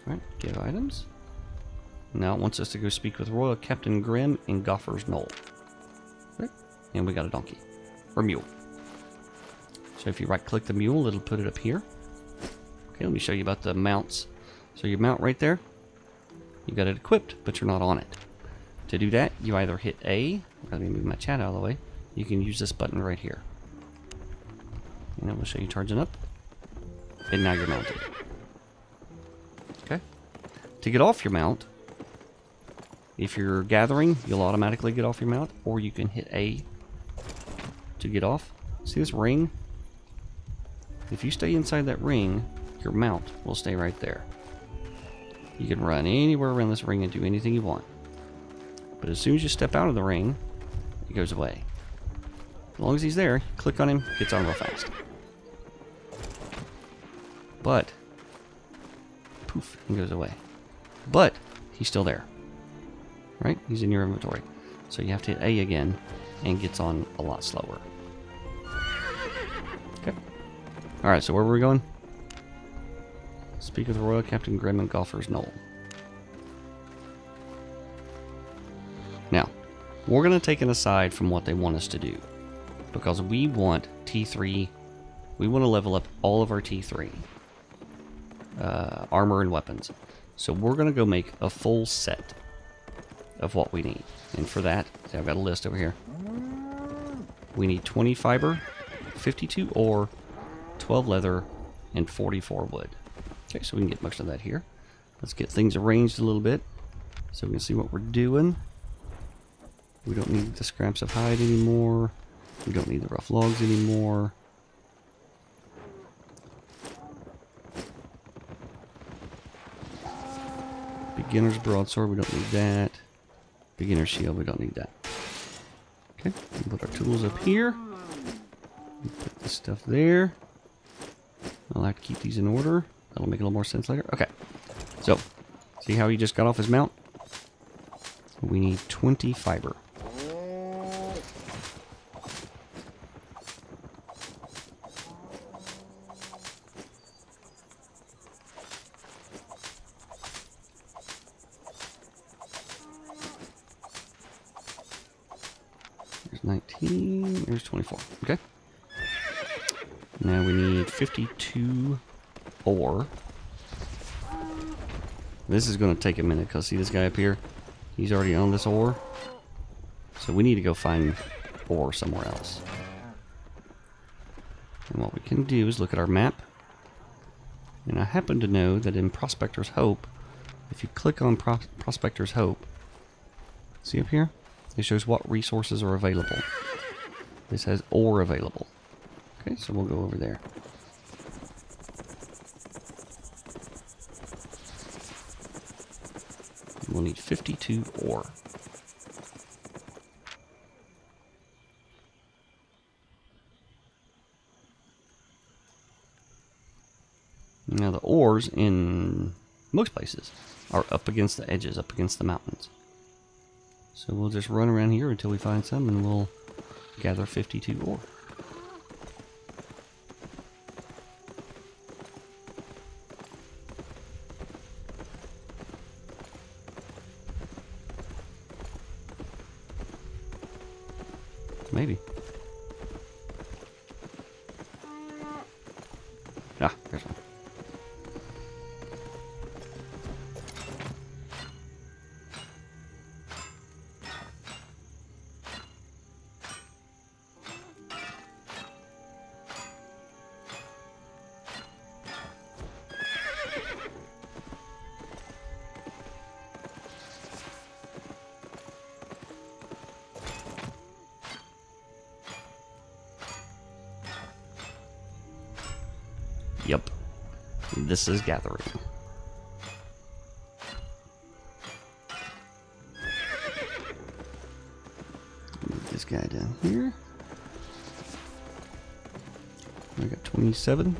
S1: Alright, give items. Now it wants us to go speak with Royal Captain Grimm in Gopher's Knoll. Right? And we got a donkey. Or mule. So if you right click the mule, it'll put it up here. Okay, let me show you about the mounts. So your mount right there, you got it equipped, but you're not on it. To do that, you either hit A, let me move my chat out of the way, you can use this button right here. And it will show you charging up. And now you're mounted. Okay. To get off your mount, if you're gathering, you'll automatically get off your mount, or you can hit A to get off. See this ring? If you stay inside that ring, your mount will stay right there. You can run anywhere around this ring and do anything you want. But as soon as you step out of the ring, it goes away. As long as he's there, click on him, gets on real fast. But, poof, he goes away. But, he's still there. Right? He's in your inventory. So you have to hit A again, and gets on a lot slower. Okay. Alright, so where were we going? Speak with Royal Captain Grimm and Gopher's Knoll. Now, we're going to take an aside from what they want us to do. Because we want T3, we want to level up all of our T3. Armor and weapons. So we're going to go make a full set of what we need. And for that, I've got a list over here. We need 20 fiber, 52 ore, 12 leather, and 44 wood. Okay, so we can get most of that here. Let's get things arranged a little bit so we can see what we're doing. We don't need the scraps of hide anymore. We don't need the rough logs anymore. Beginner's broadsword, we don't need that. Beginner's shield, we don't need that. Okay, we'll put our tools up here. Put this stuff there. I'll have to keep these in order. That'll make a little more sense later. Okay, so see how he just got off his mount? We need 20 fiber. There's 19, there's 24. Okay. Now we need 52 ore. This is going to take a minute because see this guy up here? He's already on this ore. So we need to go find ore somewhere else. And what we can do is look at our map. And I happen to know that in Prospector's Hope, if you click on Prospector's Hope, see up here? It shows what resources are available. This has ore available. Okay, so we'll go over there. We'll need 52 ore. Now the ores in most places are up against the edges, up against the mountains. So we'll just run around here until we find some and we'll gather 52 ore. Maybe. Ah, there's one. Yep. This is gathering. Move this guy down here. I got 27.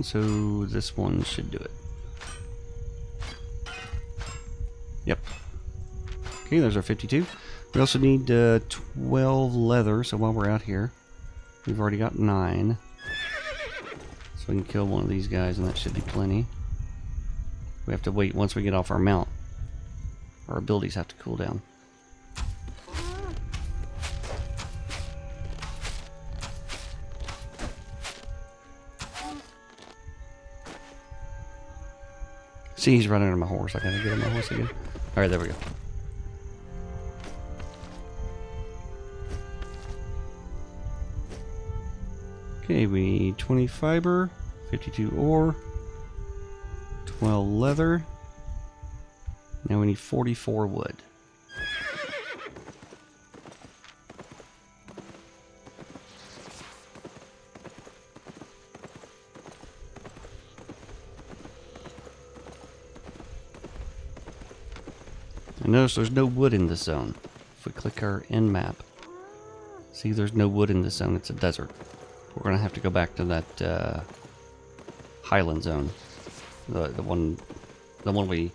S1: So this one should do it. Yep. Okay, there's our 52. We also need 12 leather, so while we're out here, we've already got 9. So we can kill one of these guys and that should be plenty. We have to wait once we get off our mount. Our abilities have to cool down. See, he's running on my horse. I gotta get on my horse again. Alright, there we go. Okay, we need 20 fiber, 52 ore, 12 leather. Now we need 44 wood. Notice there's no wood in this zone. If we click our end map, see there's no wood in this zone, it's a desert. We're going to have to go back to that highland zone, the one we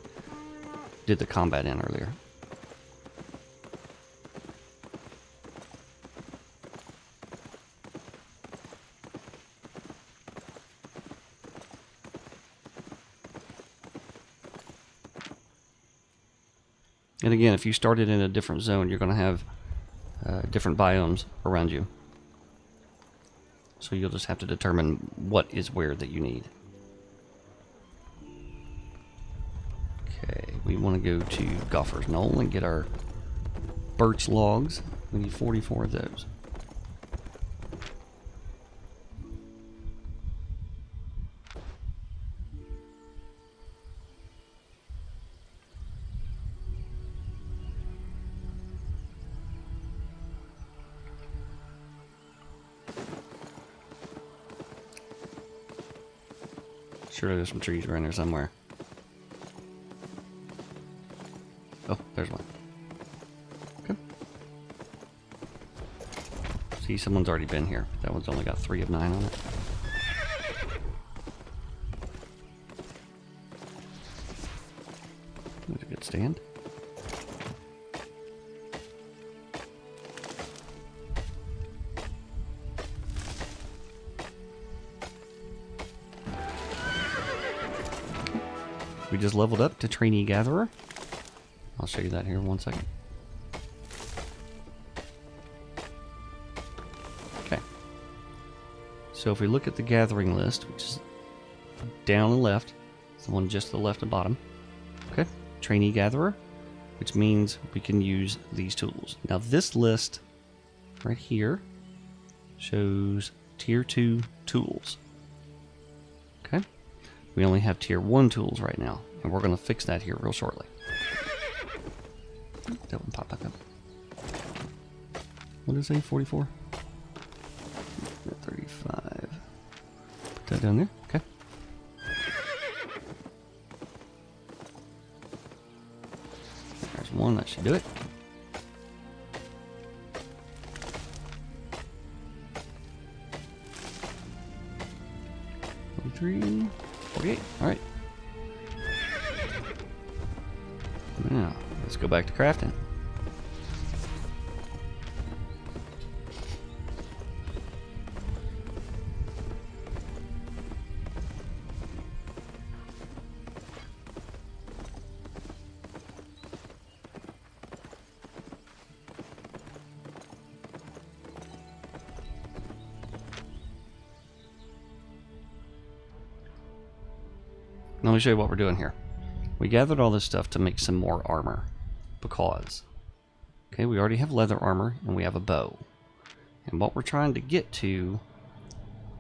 S1: did the combat in earlier. And again, if you started in a different zone, you're going to have different biomes around you. So you'll just have to determine what is where that you need. Okay, we want to go to Gopher's Knoll and get our birch logs. We need 44 of those. Surely there's some trees around there somewhere. Oh, there's one. Okay. See, someone's already been here. That one's only got 3 of 9 on it. That's a good stand. just leveled up to Trainee Gatherer. I'll show you that here in 1 second. Okay. So if we look at the gathering list, which is down and left, it's the one just to the left and bottom. Okay. Trainee Gatherer, which means we can use these tools. Now this list right here shows Tier 2 tools. Okay. We only have Tier 1 tools right now, and we're going to fix that here real shortly. That one pop back up. What did it say? 44? 35. Put that down there. Okay. There's one. That should do it. 43, 48. All right. Now, let's go back to crafting. Let me show you what we're doing here. We gathered all this stuff to make some more armor because, okay, we already have leather armor and we have a bow. And what we're trying to get to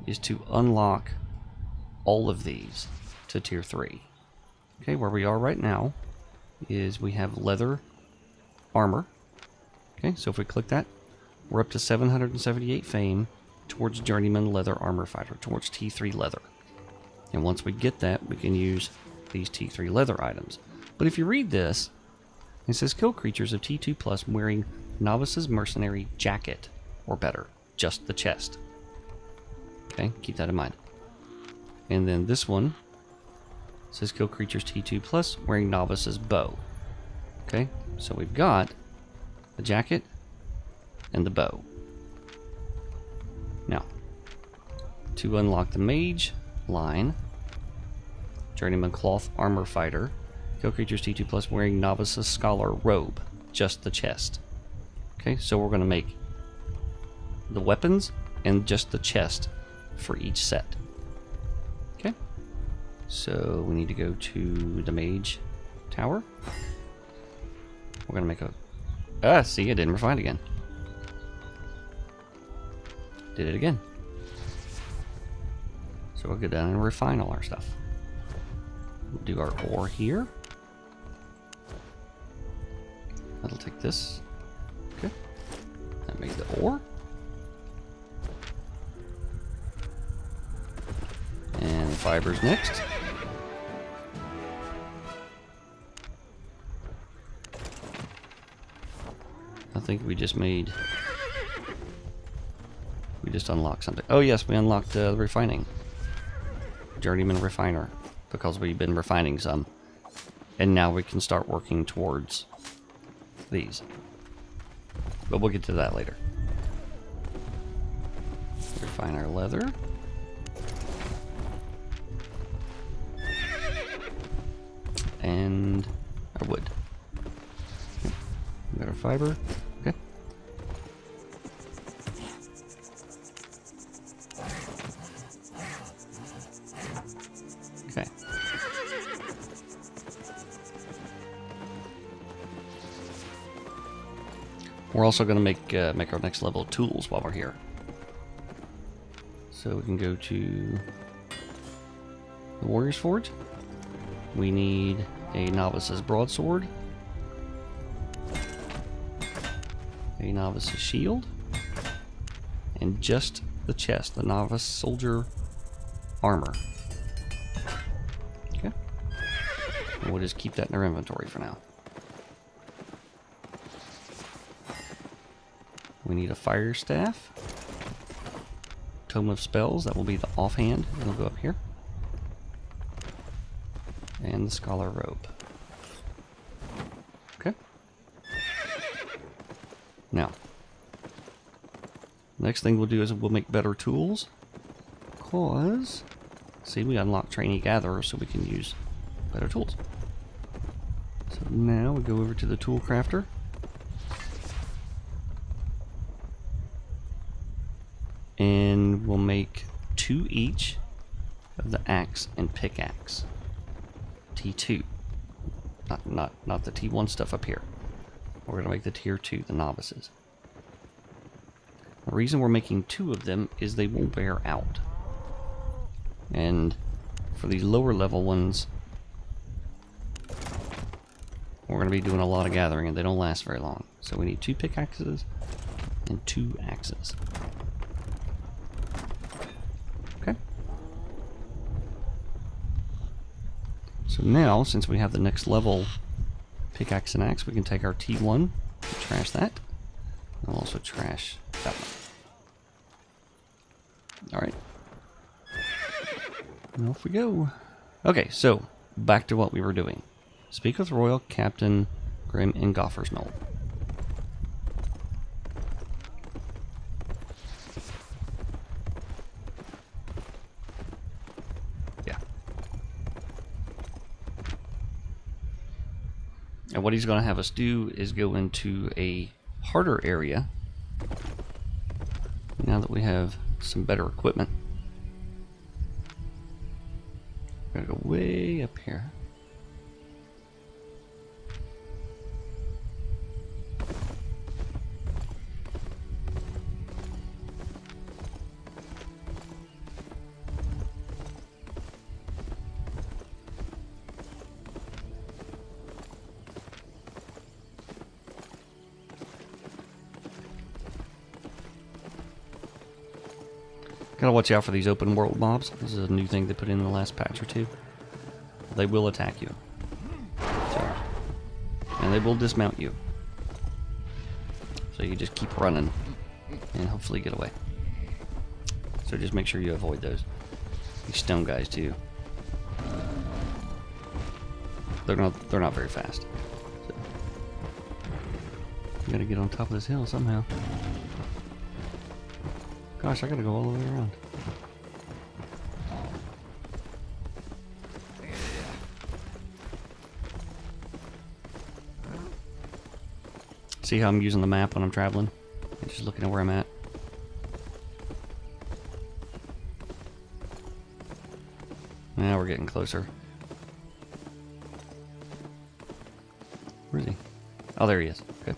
S1: is to unlock all of these to Tier 3. Okay, where we are right now is we have leather armor. Okay, so if we click that, we're up to 778 fame towards Journeyman Leather Armor Fighter, towards T3 leather. And once we get that, we can use these T3 leather items. But if you read this, it says kill creatures of T2 plus wearing Novice's Mercenary Jacket, or better, just the chest. Okay, keep that in mind. And then this one says kill creatures T2 plus wearing Novice's Bow. Okay, so we've got the jacket and the bow. Now, to unlock the mage line, Journeyman Cloth Armor Fighter, kill creatures T2 plus wearing Novice's Scholar Robe, just the chest. Okay, so we're going to make the weapons and just the chest for each set. Okay, so we need to go to the mage tower. We're going to make a... see, I didn't refine again. Did it again. So we'll go down and refine all our stuff. We'll do our ore here. That'll take this. Okay. That made the ore. And fibers next. I think we just made... We just unlocked something. Oh yes, we unlocked the refining. Journeyman Refiner, because we've been refining some. And now we can start working towards these. But we'll get to that later. Refine our leather. And our wood. We got our fiber. Okay. Okay. We're also going to make our next level of tools while we're here. So we can go to the Warrior's Forge. We need a Novice's Broadsword, a Novice's Shield, and just the chest, the Novice Soldier Armor. Okay. And we'll just keep that in our inventory for now. We need a Fire Staff, Tome of Spells, that will be the offhand, and it'll go up here. And the Scholar Robe. Okay. Now, next thing we'll do is we'll make better tools. Because, see, we unlock Trainee Gatherer so we can use better tools. So now we go over to the tool crafter. And we'll make 2 each of the axe and pickaxe. T2. Not the T1 stuff up here. We're going to make the tier 2, the novices. The reason we're making 2 of them is they won't wear out. And for these lower level ones, we're going to be doing a lot of gathering and they don't last very long. So we need 2 pickaxes and 2 axes. Okay. So now, since we have the next level pickaxe and axe, we can take our T1 and trash that. I'll also trash that one. Alright. And off we go. Okay, so back to what we were doing. Speak with Royal, Captain Grim, and Gopher's Knoll. Yeah. And what he's going to have us do is go into a harder area. Now that we have some better equipment. We're going to go way up here. Gotta watch out for these open world mobs. This is a new thing they put in the last patch or 2. They will attack you. So, and they will dismount you. So you just keep running and hopefully get away. So just make sure you avoid those. These stone guys too. They're not very fast. So, you gotta get on top of this hill somehow. Gosh, I gotta go all the way around. See how I'm using the map when I'm traveling? I'm just looking at where I'm at. Now we're getting closer. Where is he? Oh, there he is. Okay.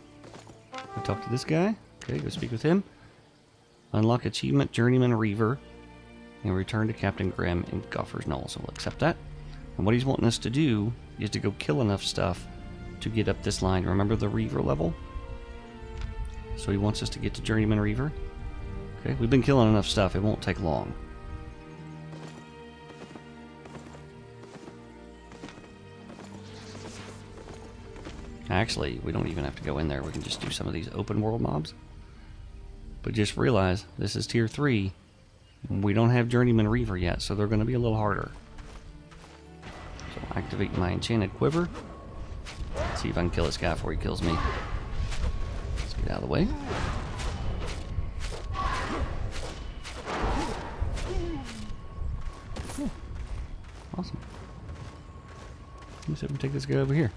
S1: Go talk to this guy. Okay, go speak with him. Unlock achievement Journeyman Reaver and return to Captain Grimm in Gopher's Knoll. So we'll accept that. And what he's wanting us to do is to go kill enough stuff to get up this line. Remember the Reaver level? So he wants us to get to Journeyman Reaver. Okay, we've been killing enough stuff. It won't take long. Actually, we don't even have to go in there. We can just do some of these open world mobs. But just realize, this is tier 3. We don't have Journeyman Reaver yet, so they're going to be a little harder. So I'll activate my enchanted quiver. Let's see if I can kill this guy before he kills me. Let's get out of the way. Oh, awesome. Let me see if we can take this guy over here.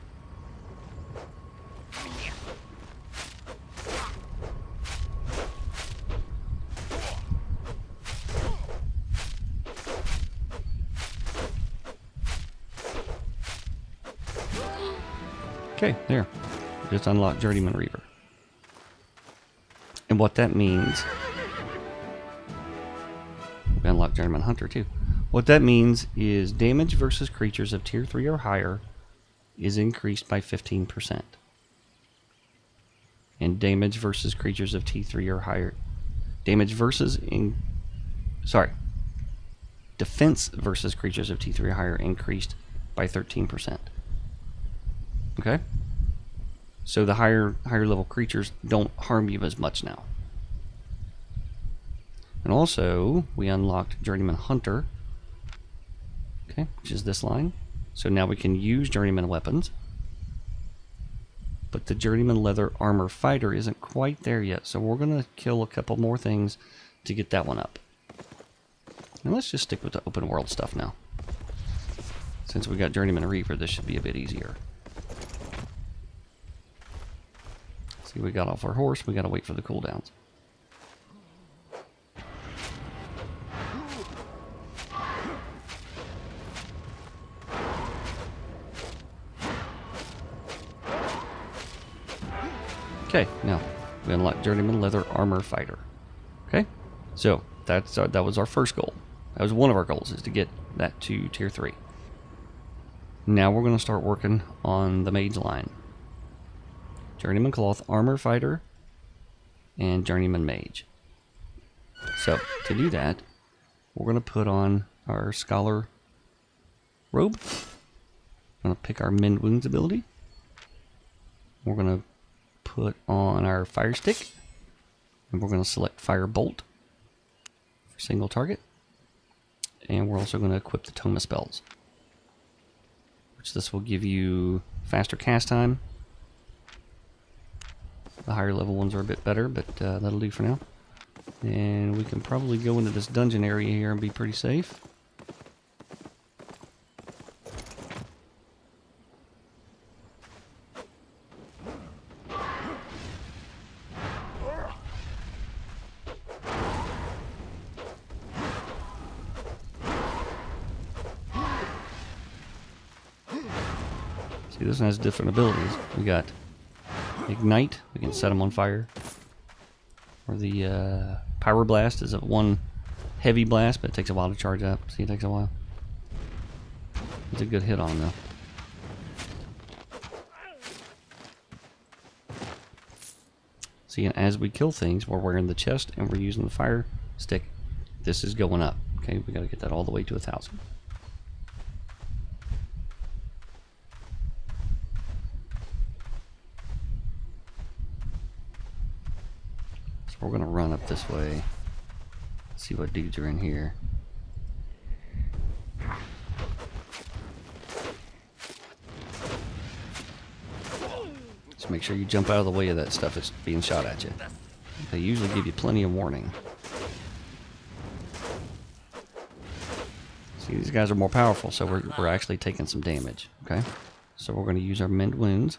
S1: Okay, there. Just unlocked Journeyman Reaver. And what that means... We unlocked Journeyman Hunter too. What that means is damage versus creatures of tier 3 or higher is increased by 15%. And damage versus creatures of T3 or higher... Damage versus... Defense versus creatures of T3 or higher increased by 13%. Okay? So the higher level creatures don't harm you as much now. And also, we unlocked Journeyman Hunter. Okay, which is this line. So now we can use Journeyman weapons. But the Journeyman Leather Armor Fighter isn't quite there yet. So we're going to kill a couple more things to get that one up. And let's just stick with the open world stuff now. Since we got Journeyman Reaver, this should be a bit easier. See, we got off our horse. We got to wait for the cooldowns. Okay, now we unlock Journeyman Leather Armor Fighter. Okay, so that was our first goal. That was one of our goals, is to get that to tier 3. Now we're going to start working on the mage line. Journeyman Cloth Armor Fighter and Journeyman Mage. So to do that, we're going to put on our Scholar Robe. I'm going to pick our Mend Wounds ability. We're going to put on our Fire Stick, and we're going to select Fire Bolt for single target, and we're also going to equip the Tome of Spells, which this will give you faster cast time. The higher level ones are a bit better, but that'll do for now. And we can probably go into this dungeon area here and be pretty safe. See, this one has different abilities. We got Ignite, we can set them on fire. Or the Power Blast is a one heavy blast, but it takes a while to charge up. See, it takes a while. It's a good hit on though. See, and as we kill things, we're wearing the chest and we're using the Fire Stick. This is going up. Okay, we got to get that all the way to 1,000. We're going to run up this way, see what dudes are in here. Just make sure you jump out of the way of that stuff that's being shot at you. They usually give you plenty of warning. See, these guys are more powerful, so we're actually taking some damage. Okay, so we're going to use our Mend Wounds.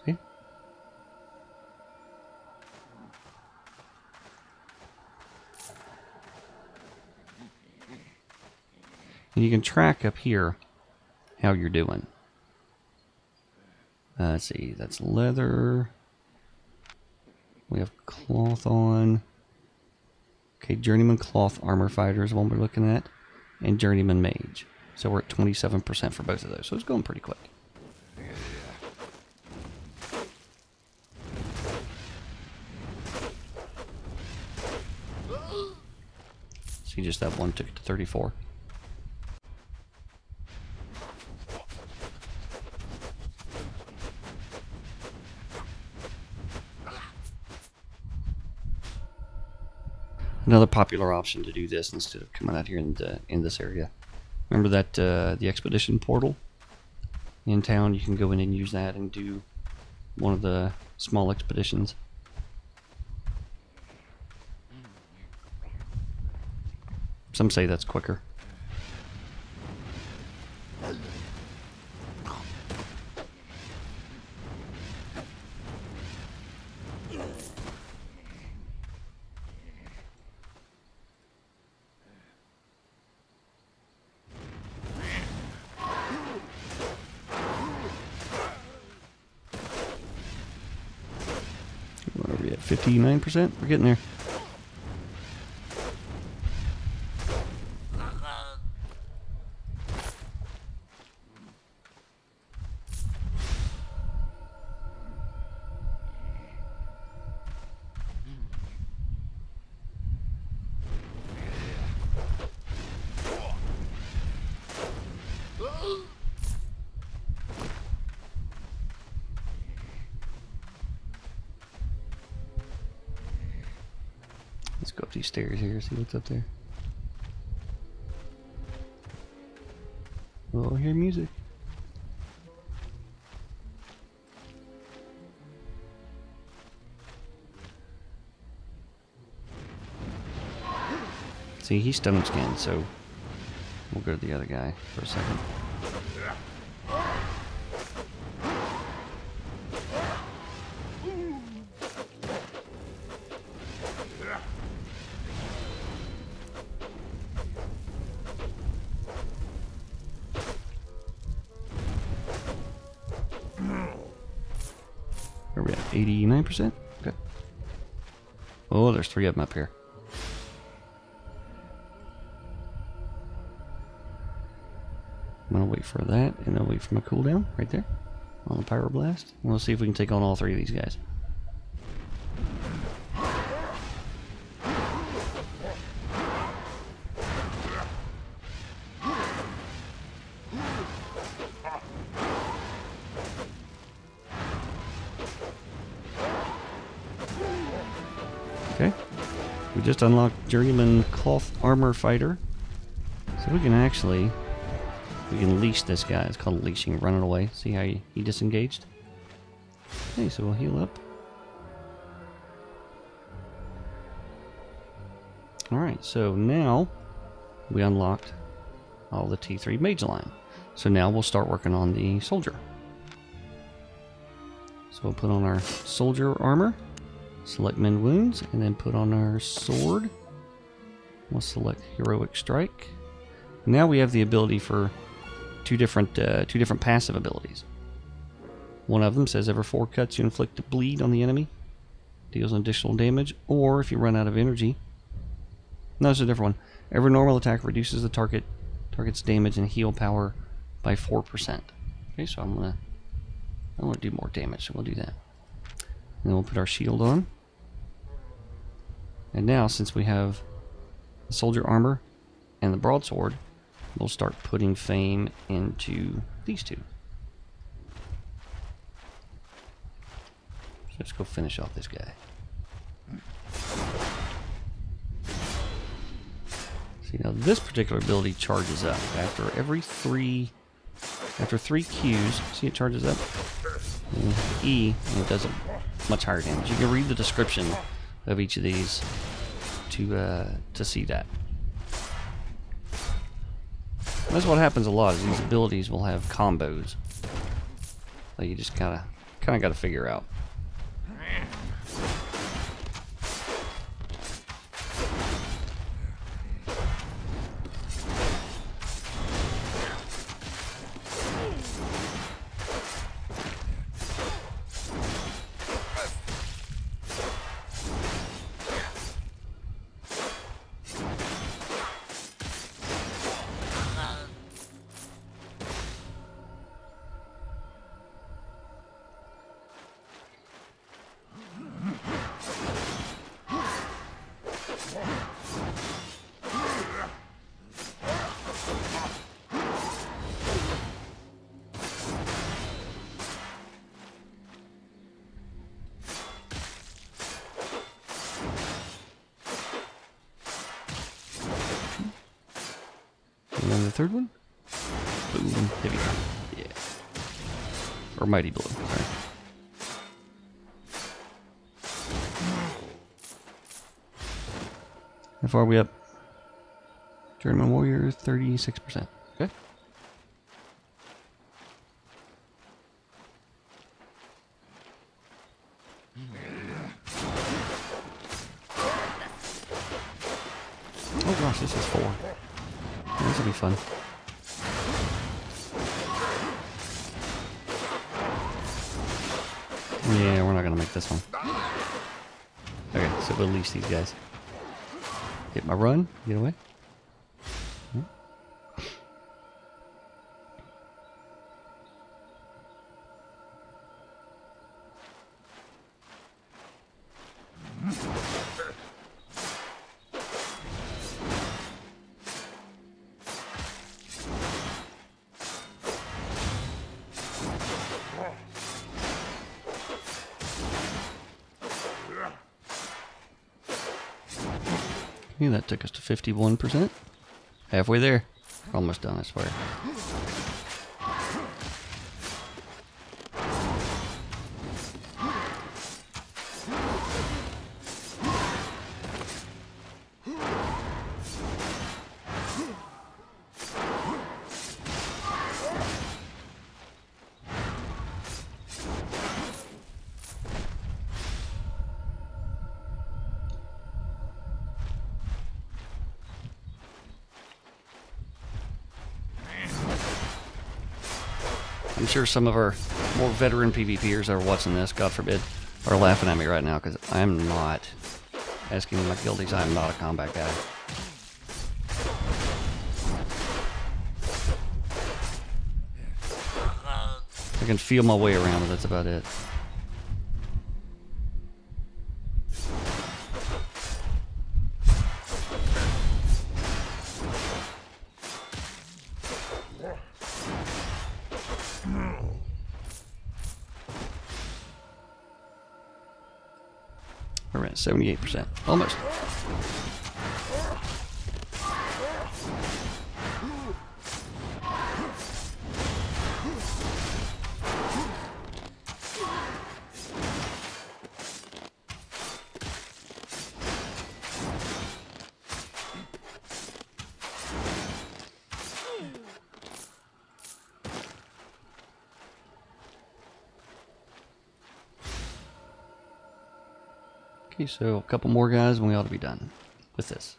S1: See? And you can track up here how you're doing. Let's see, that's leather. We have cloth on. Okay, Journeyman Cloth Armor Fighter is one we're looking at. And Journeyman Mage. So we're at 27% for both of those. So it's going pretty quick. See, just that one took it to 34. Another popular option to do this instead of coming out here in this area. Remember that the expedition portal in town? You can go in and use that and do one of the small expeditions. Some say that's quicker. What are we at? 59%? We're getting there. Let's go up these stairs here, see what's up there. Oh, I hear music. See, he's stone skinned, so we'll go to the other guy for a second. 89%. Okay. Oh, there's 3 of them up here. I'm gonna wait for that, and I'll wait for my cooldown right there on the Pyroblast. And we'll see if we can take on all 3 of these guys. Okay, we just unlocked Journeyman Cloth Armor Fighter, so we can leash this guy. It's called leashing. Run it away. See how he disengaged? Okay, so we'll heal up. Alright, so now we unlocked all the T3 mage line. So now we'll start working on the soldier. So we'll put on our soldier armor, select mend wounds, and then put on our sword. We'll select heroic strike. Now we have the ability for two different passive abilities. One of them says every 4 cuts you inflict a bleed on the enemy, deals an additional damage, or if you run out of energy. No, it's a different one. Every normal attack reduces the target's damage and heal power by 4%. Okay, so I want to do more damage, so we'll do that. And then we'll put our shield on. And now, since we have the soldier armor and the broadsword, we'll start putting fame into these 2. So let's go finish off this guy. See, now this particular ability charges up after 3 Qs. See, it charges up. And E, and it does a much higher damage. You can read the description of each of these to see that. That's what happens a lot. Is these abilities will have combos that you just kind of got to figure out. And then the third one. Boom. Heavy gun. Yeah. Or mighty blow. Sorry. How far are we up? Journeyman Warrior, 36%. Okay. Oh gosh, this is 4. This will be fun. Yeah, we're not gonna make this one. Okay, so we'll leash these guys. Hit my run, get away. Okay, that took us to 51%. Halfway there. Almost done, I swear. I'm sure some of our more veteran PvPers are watching this, God forbid, are laughing at me right now because I'm not asking my guildies. I'm not a combat guy. I can feel my way around, but that's about it. We're at 78%. Almost. Okay, so a couple more guys and we ought to be done with this.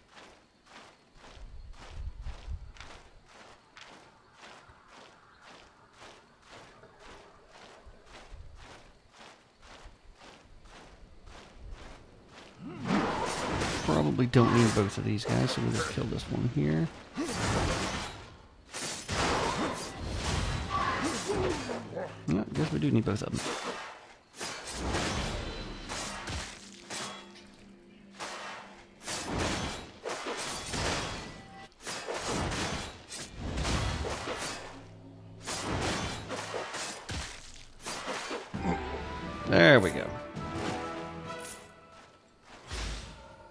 S1: Probably don't need both of these guys, so we'll just kill this one here. No, I guess we do need both of them. There we go.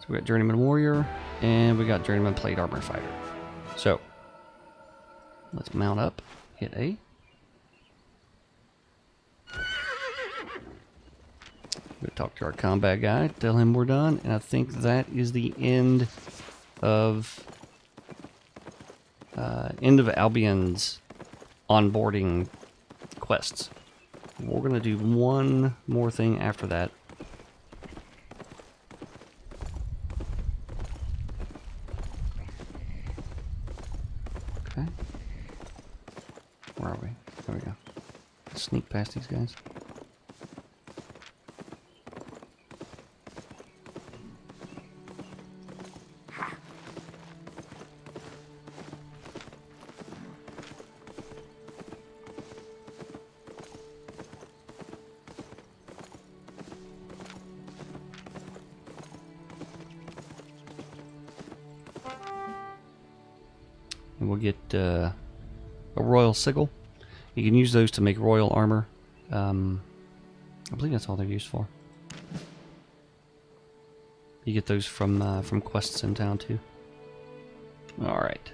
S1: So we got Journeyman Warrior, and we got Journeyman Plate Armor Fighter. So, let's mount up, hit A. We'll talk to our combat guy, tell him we're done, and I think that is the end of Albion's onboarding quests. We're going to do one more thing after that. Okay. Where are we? There we go. Let's sneak past these guys. And we'll get a royal sigil. You can use those to make royal armor. I believe that's all they're used for. You get those from quests in town too. All right.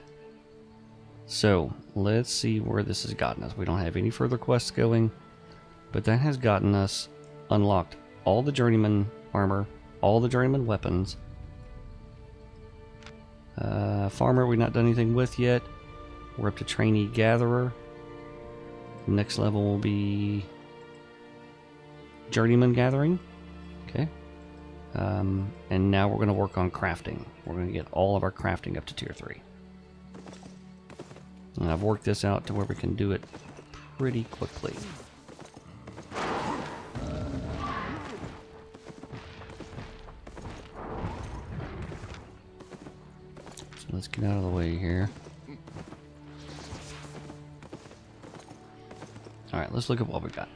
S1: So let's see where this has gotten us. We don't have any further quests going, but that has gotten us unlocked all the journeyman armor, all the journeyman weapons. Farmer we've not done anything with yet. We're up to trainee gatherer. Next level will be journeyman gathering. Okay. And now we're going to work on crafting. We're going to get all of our crafting up to tier 3. And I've worked this out to where we can do it pretty quickly. Let's get out of the way here. Alright, let's look at what we got.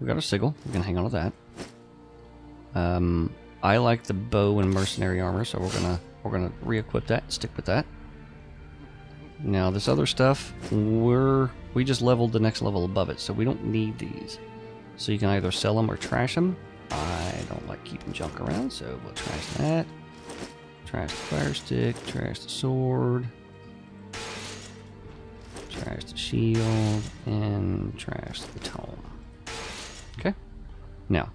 S1: We got a sigil. We can hang on to that. I like the bow and mercenary armor, so we're gonna re-equip that and stick with that. Now this other stuff, we just leveled the next level above it, so we don't need these. So you can either sell them or trash them. I don't like keeping junk around, so we'll trash that. Trash the fire stick, trash the sword, trash the shield, and trash the tome. Okay? Now,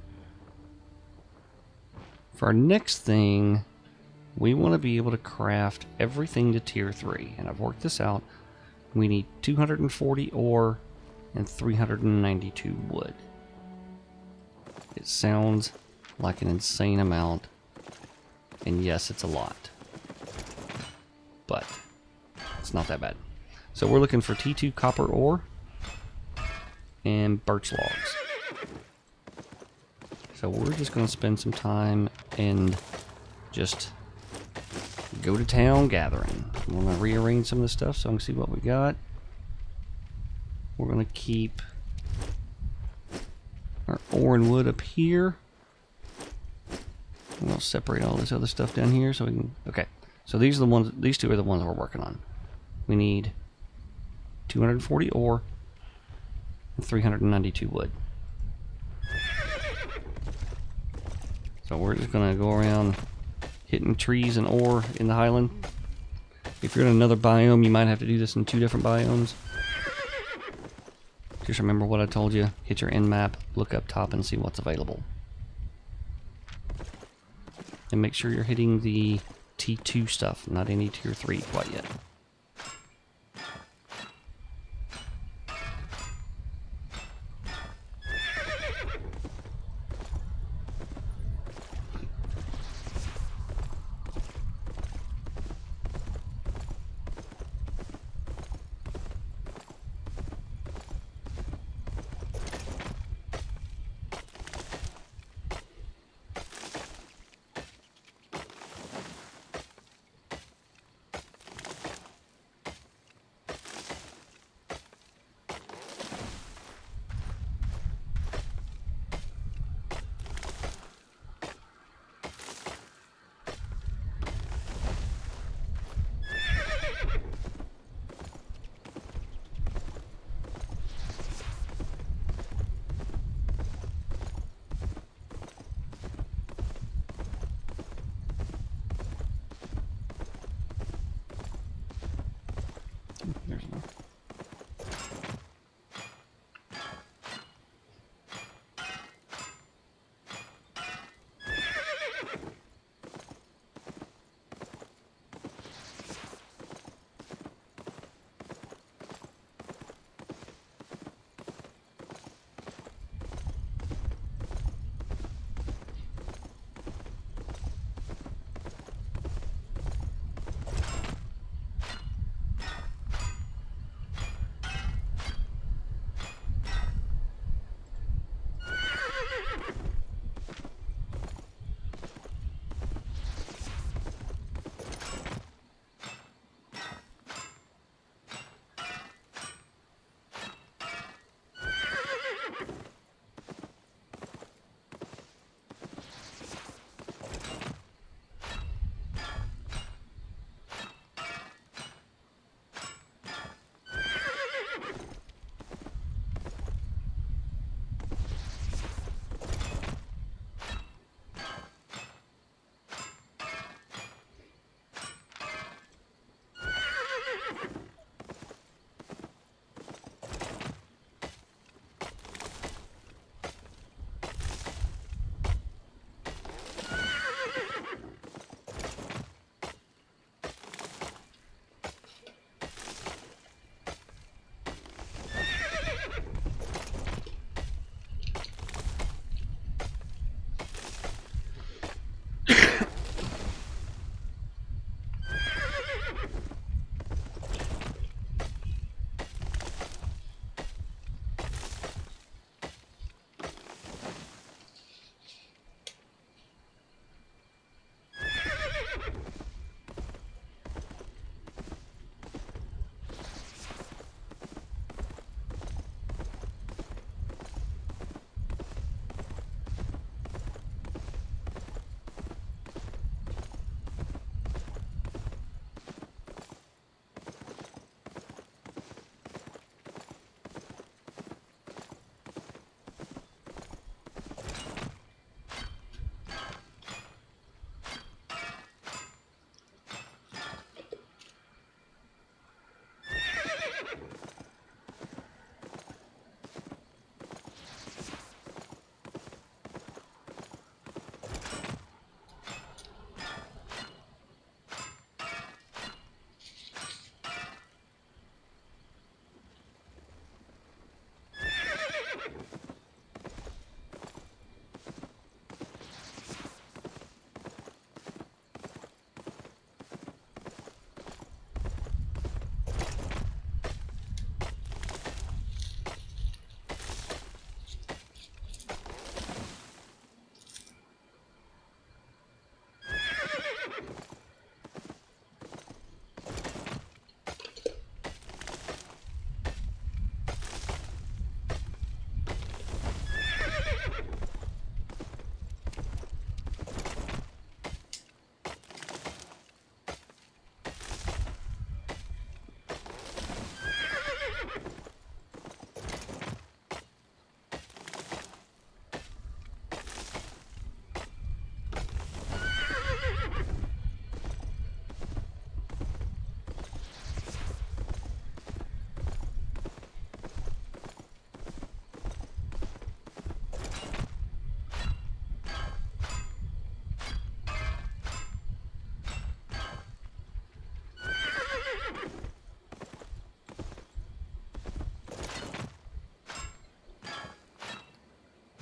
S1: for our next thing, we want to be able to craft everything to tier 3. And I've worked this out. We need 240 ore and 392 wood. It sounds like an insane amount. And yes, it's a lot, but it's not that bad. So we're looking for T2 copper ore and birch logs. So we're just going to spend some time and just go to town gathering. I'm going to rearrange some of the stuff so I can see what we got. We're going to keep our ore and wood up here. I'm going to separate all this other stuff down here so we can... Okay, so these two are the ones we're working on. We need 240 ore and 392 wood. So we're just going to go around hitting trees and ore in the highland. If you're in another biome, you might have to do this in 2 different biomes. Just remember what I told you. Hit your end map, look up top and see what's available. And make sure you're hitting the T2 stuff, not any tier 3 quite yet.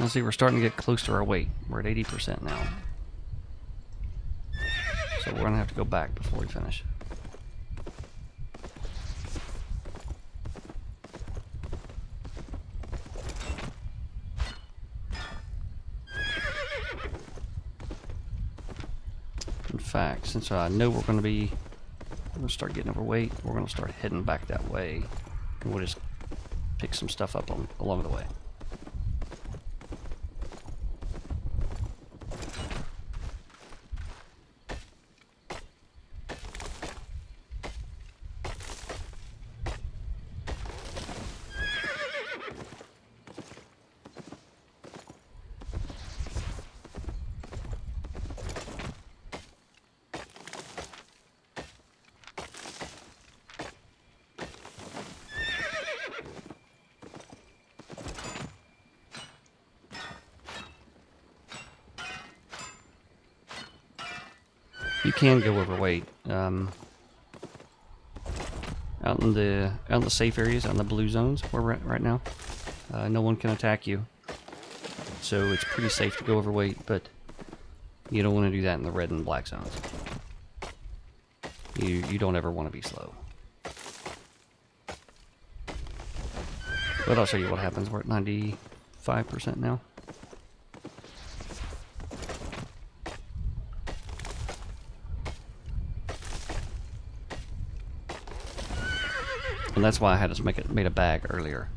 S1: Let's see, we're starting to get close to our weight. We're at 80% now. So we're going to have to go back before we finish. In fact, since I know we're going to start getting overweight, we're going to start heading back that way. And we'll just pick some stuff up along the way. You can go overweight. Out in the safe areas, out in the blue zones where we're at right now, no one can attack you. So it's pretty safe to go overweight, but you don't want to do that in the red and black zones. You don't ever want to be slow. But I'll show you what happens. We're at 95% now. And that's why I had us made a bag earlier.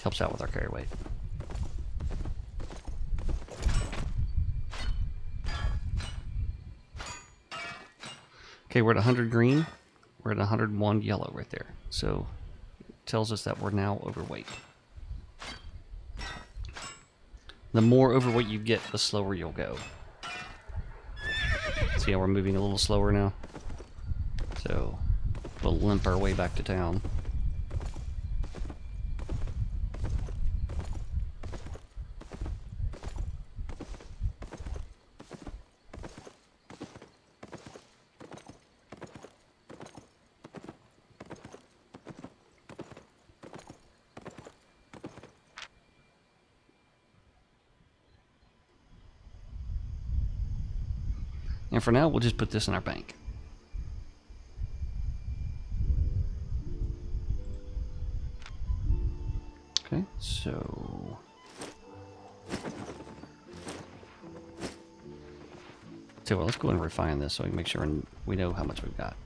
S1: Helps out with our carry weight. Okay, we're at 100 green. We're at 101 yellow right there. So it tells us that we're now overweight. The more overweight you get, the slower you'll go. See how we're moving a little slower now? So we'll limp our way back to town. And for now, we'll just put this in our bank. Okay, so well, let's go ahead and refine this so we can make sure we know how much we've got.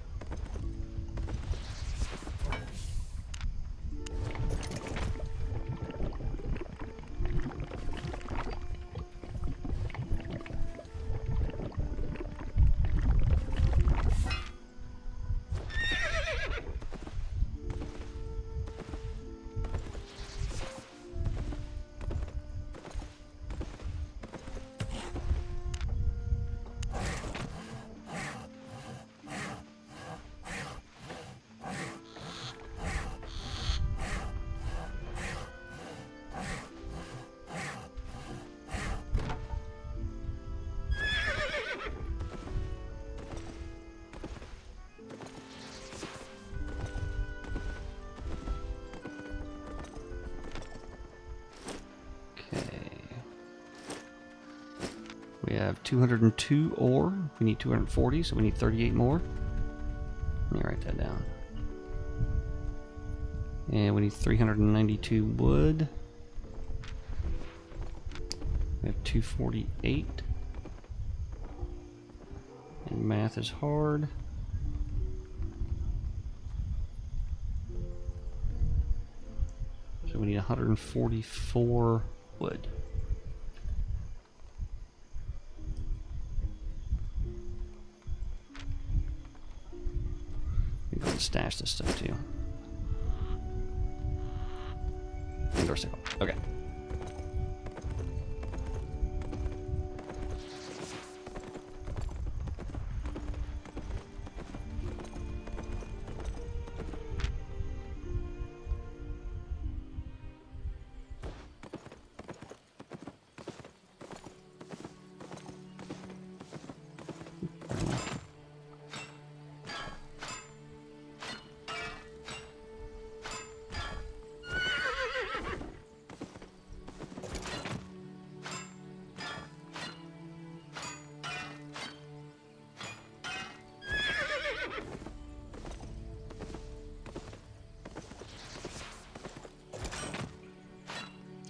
S1: We have 202 ore. We need 240, so we need 38 more. Let me write that down. And we need 392 wood. We have 248. And math is hard. So we need 144 wood. Stash this stuff too. Indoor sickle. Okay.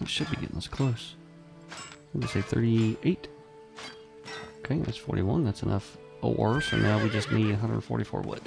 S1: We should be getting this close. What did I say, 38? Okay, that's 41. That's enough ore, so now we just need 144 wood.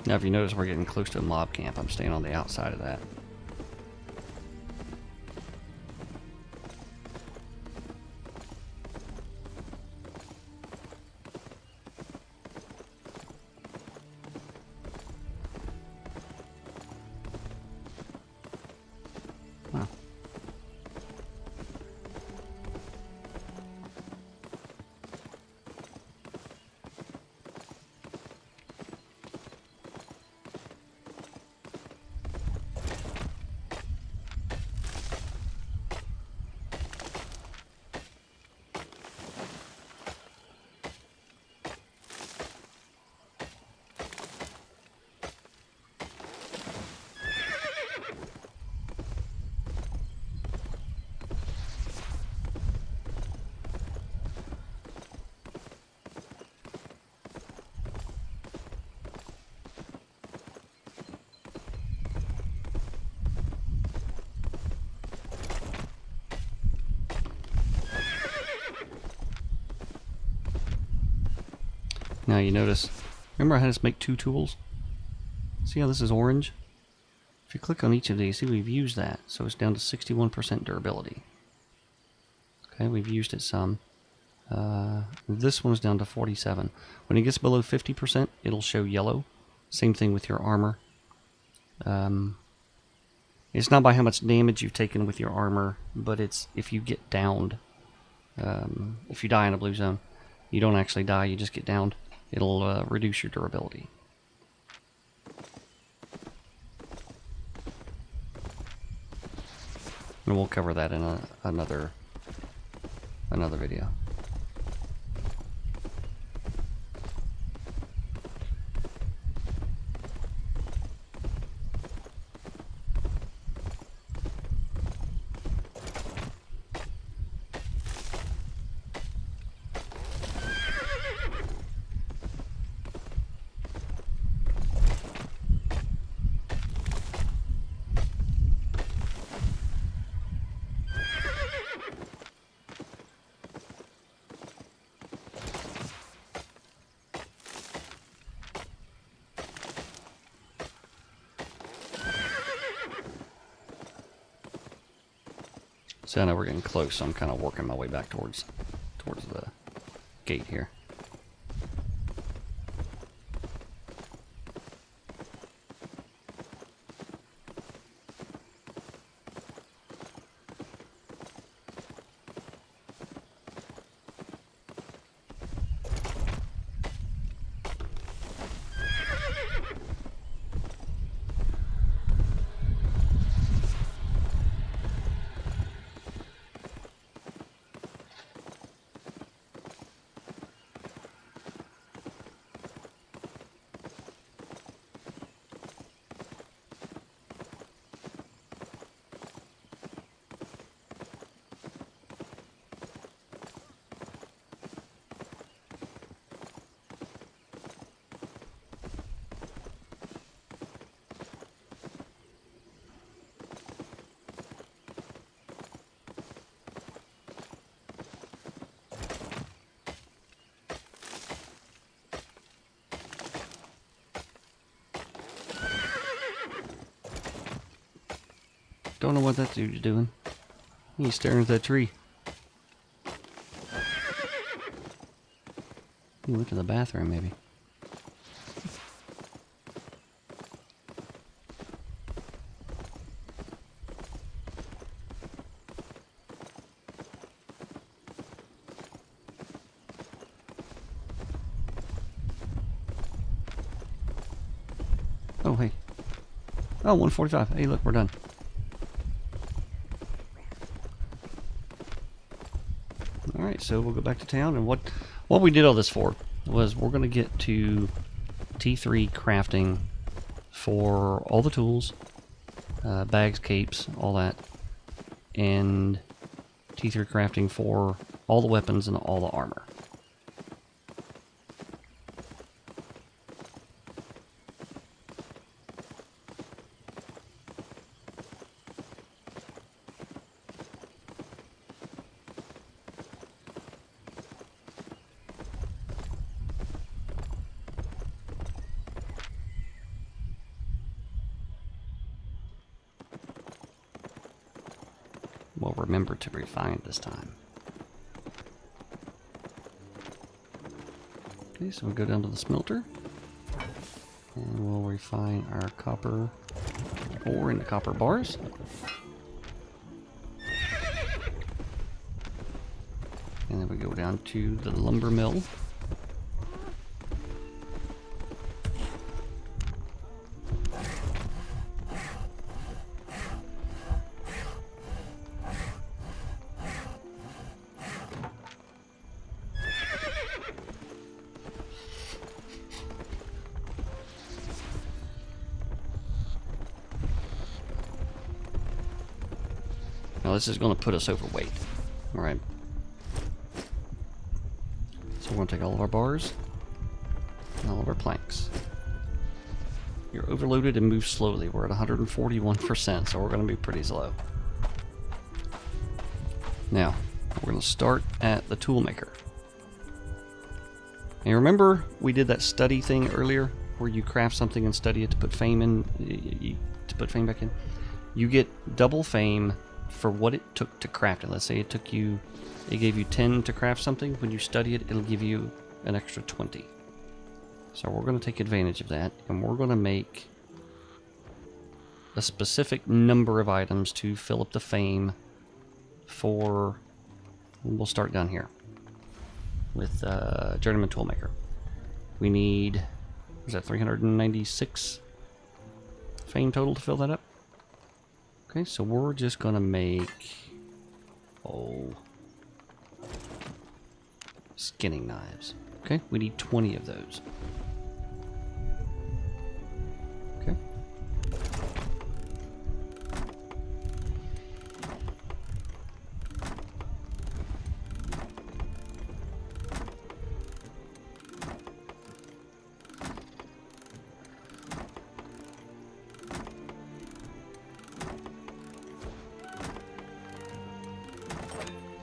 S1: Now, if you notice, we're getting close to a mob camp. I'm staying on the outside of that. Wow. Now you notice, remember I had us make 2 tools? See how this is orange? If you click on each of these, see we've used that, so it's down to 61% durability. Okay, we've used it some. This one's down to 47. When it gets below 50%, it'll show yellow. Same thing with your armor. It's not by how much damage you've taken with your armor, but it's if you get downed. If you die in a blue zone, you don't actually die, you just get downed. It'll reduce your durability. And we'll cover that in another video. So I know we're getting close, so I'm kind of working my way back towards the gate here. Don't know what that dude's doing. He's staring at that tree. He went to the bathroom, maybe. Oh, hey. Oh, 145. Hey, look, we're done. Alright, so we'll go back to town, and what we did all this for was we're going to get to T3 crafting for all the tools, bags, capes, all that, and T3 crafting for all the weapons and all the armor. We'll remember to refine this time. Okay, so we'll go down to the smelter. And we'll refine our copper ore into copper bars. And then we go down to the lumber mill. Now this is going to put us overweight. Alright. So we're going to take all of our bars and all of our planks. You're overloaded and move slowly. We're at 141%, so we're going to be pretty slow. Now, we're going to start at the tool maker. And remember we did that study thing earlier where you craft something and study it to put fame in, back in? You get double fame for what it took to craft it. Let's say it gave you 10 to craft something. When you study it, it'll give you an extra 20. So we're going to take advantage of that, and we're going to make a specific number of items to fill up the fame for... We'll start down here with Journeyman Toolmaker. We need, is that 396 fame total to fill that up? Okay, so we're just gonna make, skinning knives. Okay, we need 20 of those. Okay.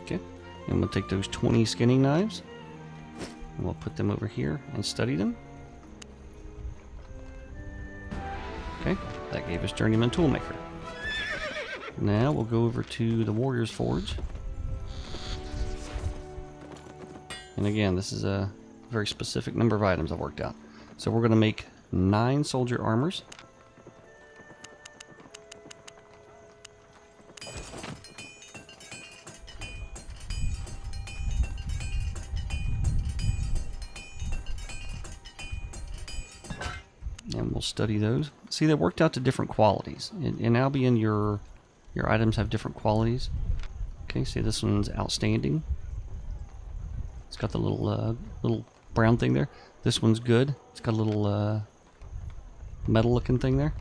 S1: Okay, and we'll take those 20 skinning knives, and we'll put them over here and study them. Okay, that gave us Journeyman Toolmaker. Now we'll go over to the Warrior's Forge. And again, this is a very specific number of items I've worked out. So we're going to make 9 soldier armors. And we'll study those. See, they worked out to different qualities. In Albion, your items have different qualities. Okay, see, this one's outstanding. It's got the little brown thing there. This one's good. It's got a little metal-looking thing there.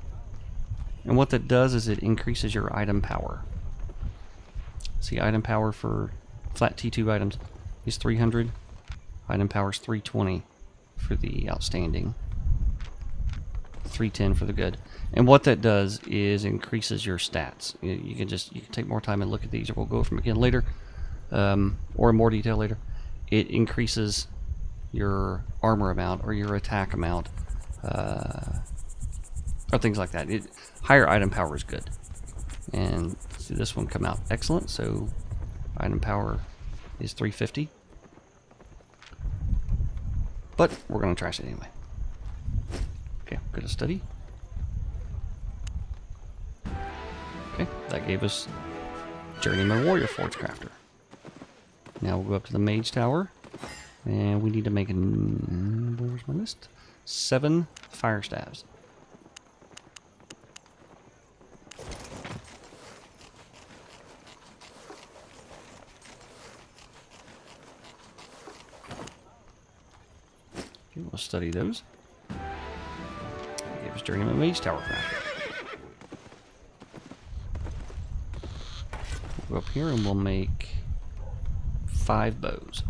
S1: And what that does is it increases your item power. See, item power for flat T2 items is 300. Item power is 320 for the outstanding. 310 for the good. And what that does is increases your stats. You can take more time and look at these, or we'll go over them again later, or in more detail later. It increases your armor amount or your attack amount, or things like that. Higher item power is good. And see this one come out excellent. So item power is 350. But we're going to trash it anyway. Okay, go to study. Okay, that gave us Journeyman Warrior Forge Crafter. Now we'll go up to the Mage Tower. And we need to make where's my list? 7 fire staves. Okay, we'll study those. Give us Journeyman Mage Tower Crafter. We'll go up here and we'll make 5 bows.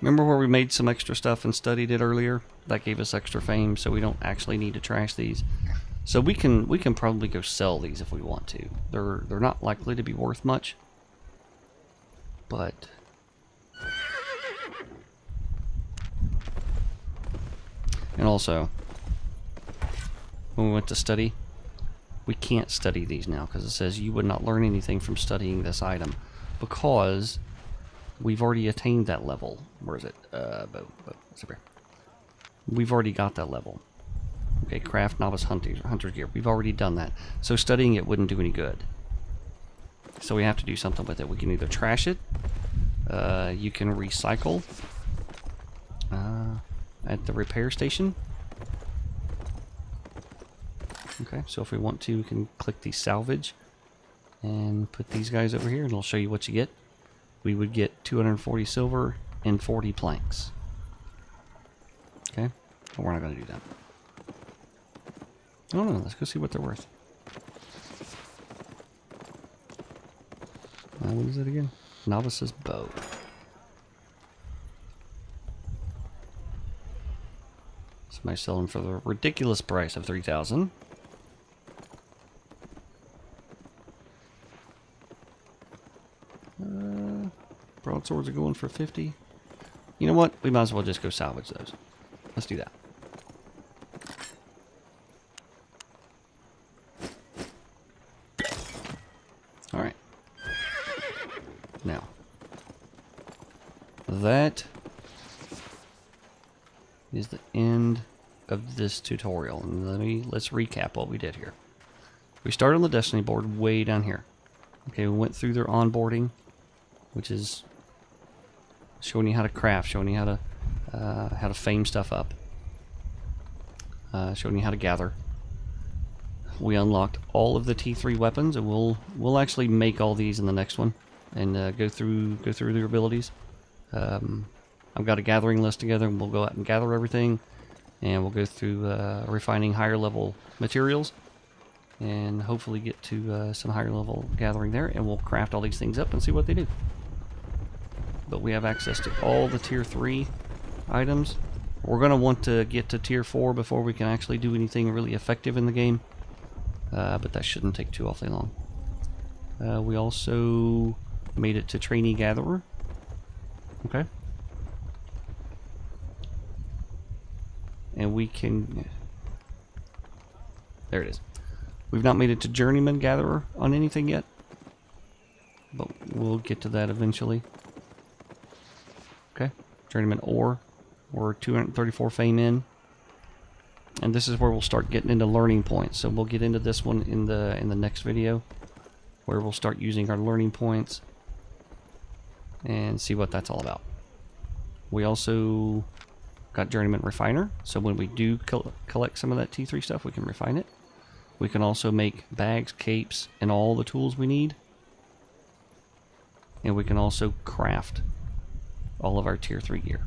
S1: Remember where we made some extra stuff and studied it earlier? That gave us extra fame, so we don't actually need to trash these. So we can probably go sell these if we want to. They're not likely to be worth much, but and also when we went to study, we can't study these now because it says you would not learn anything from studying this item because we've already attained that level. Where is it? It's over here. We've already got that level. Okay, craft novice hunter's gear. We've already done that. So studying it wouldn't do any good. So we have to do something with it. We can either trash it. You can recycle at the repair station. Okay, so if we want to, we can click the salvage and put these guys over here, and it'll show you what you get. We would get 240 silver and 40 planks. Okay, but we're not going to do that. Oh no, let's go see what they're worth. What is it again? Novice's bow. Somebody's selling for the ridiculous price of 3,000. Broadswords are going for 50. You know what? We might as well just go salvage those. Let's do that. Alright. Now, that is the end of this tutorial. And let's recap what we did here. We started on the Destiny board way down here. Okay, we went through their onboarding, which is showing you how to craft, showing you how to fame stuff up, showing you how to gather. We unlocked all of the T3 weapons, and we'll actually make all these in the next one and go through their abilities. I've got a gathering list together, and we'll go out and gather everything, and we'll go through refining higher level materials, and hopefully get to some higher level gathering there, and we'll craft all these things up and see what they do. But we have access to all the tier 3 items. We're going to want to get to tier 4 before we can actually do anything really effective in the game. But that shouldn't take too awfully long. We also made it to Trainee Gatherer. Okay. And we can... There it is. We've not made it to Journeyman Gatherer on anything yet. But we'll get to that eventually. Okay. Journeyman Ore. We're 234 fame in. And this is where we'll start getting into learning points. So we'll get into this one in the next video, where we'll start using our learning points and see what that's all about. We also got Journeyman Refiner, so when we do collect some of that T3 stuff, we can refine it. We can also make bags, capes, and all the tools we need. And we can also craft all of our tier 3 gear.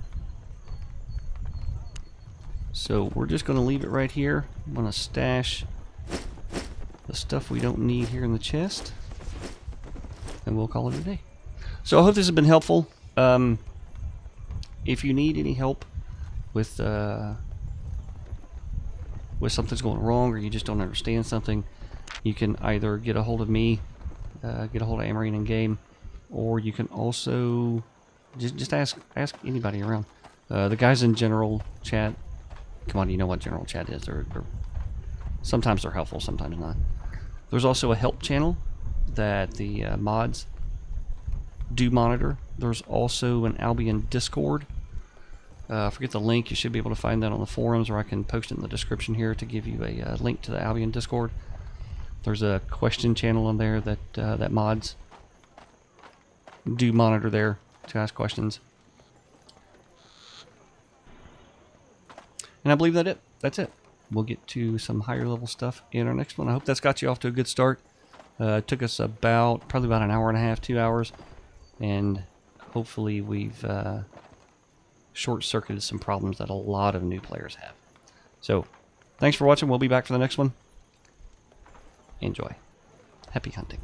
S1: So we're just going to leave it right here. I'm going to stash the stuff we don't need here in the chest, and we'll call it a day. So I hope this has been helpful. If you need any help with something's going wrong, or you just don't understand something, you can either get a hold of me, get a hold of Amarine in game, or you can also Just ask anybody around. The guys in general chat. Come on, you know what general chat is. Sometimes they're helpful, sometimes not. There's also a help channel that the mods do monitor. There's also an Albion Discord. Forget the link. You should be able to find that on the forums, or I can post it in the description here to give you a link to the Albion Discord. There's a question channel on there that that mods do monitor there to ask questions. And I believe that's it. We'll get to some higher level stuff in our next one. I hope that's got you off to a good start. It took us probably about an hour and a half, 2 hours, and hopefully we've short-circuited some problems that a lot of new players have. So, thanks for watching. We'll be back for the next one. Enjoy. Happy hunting.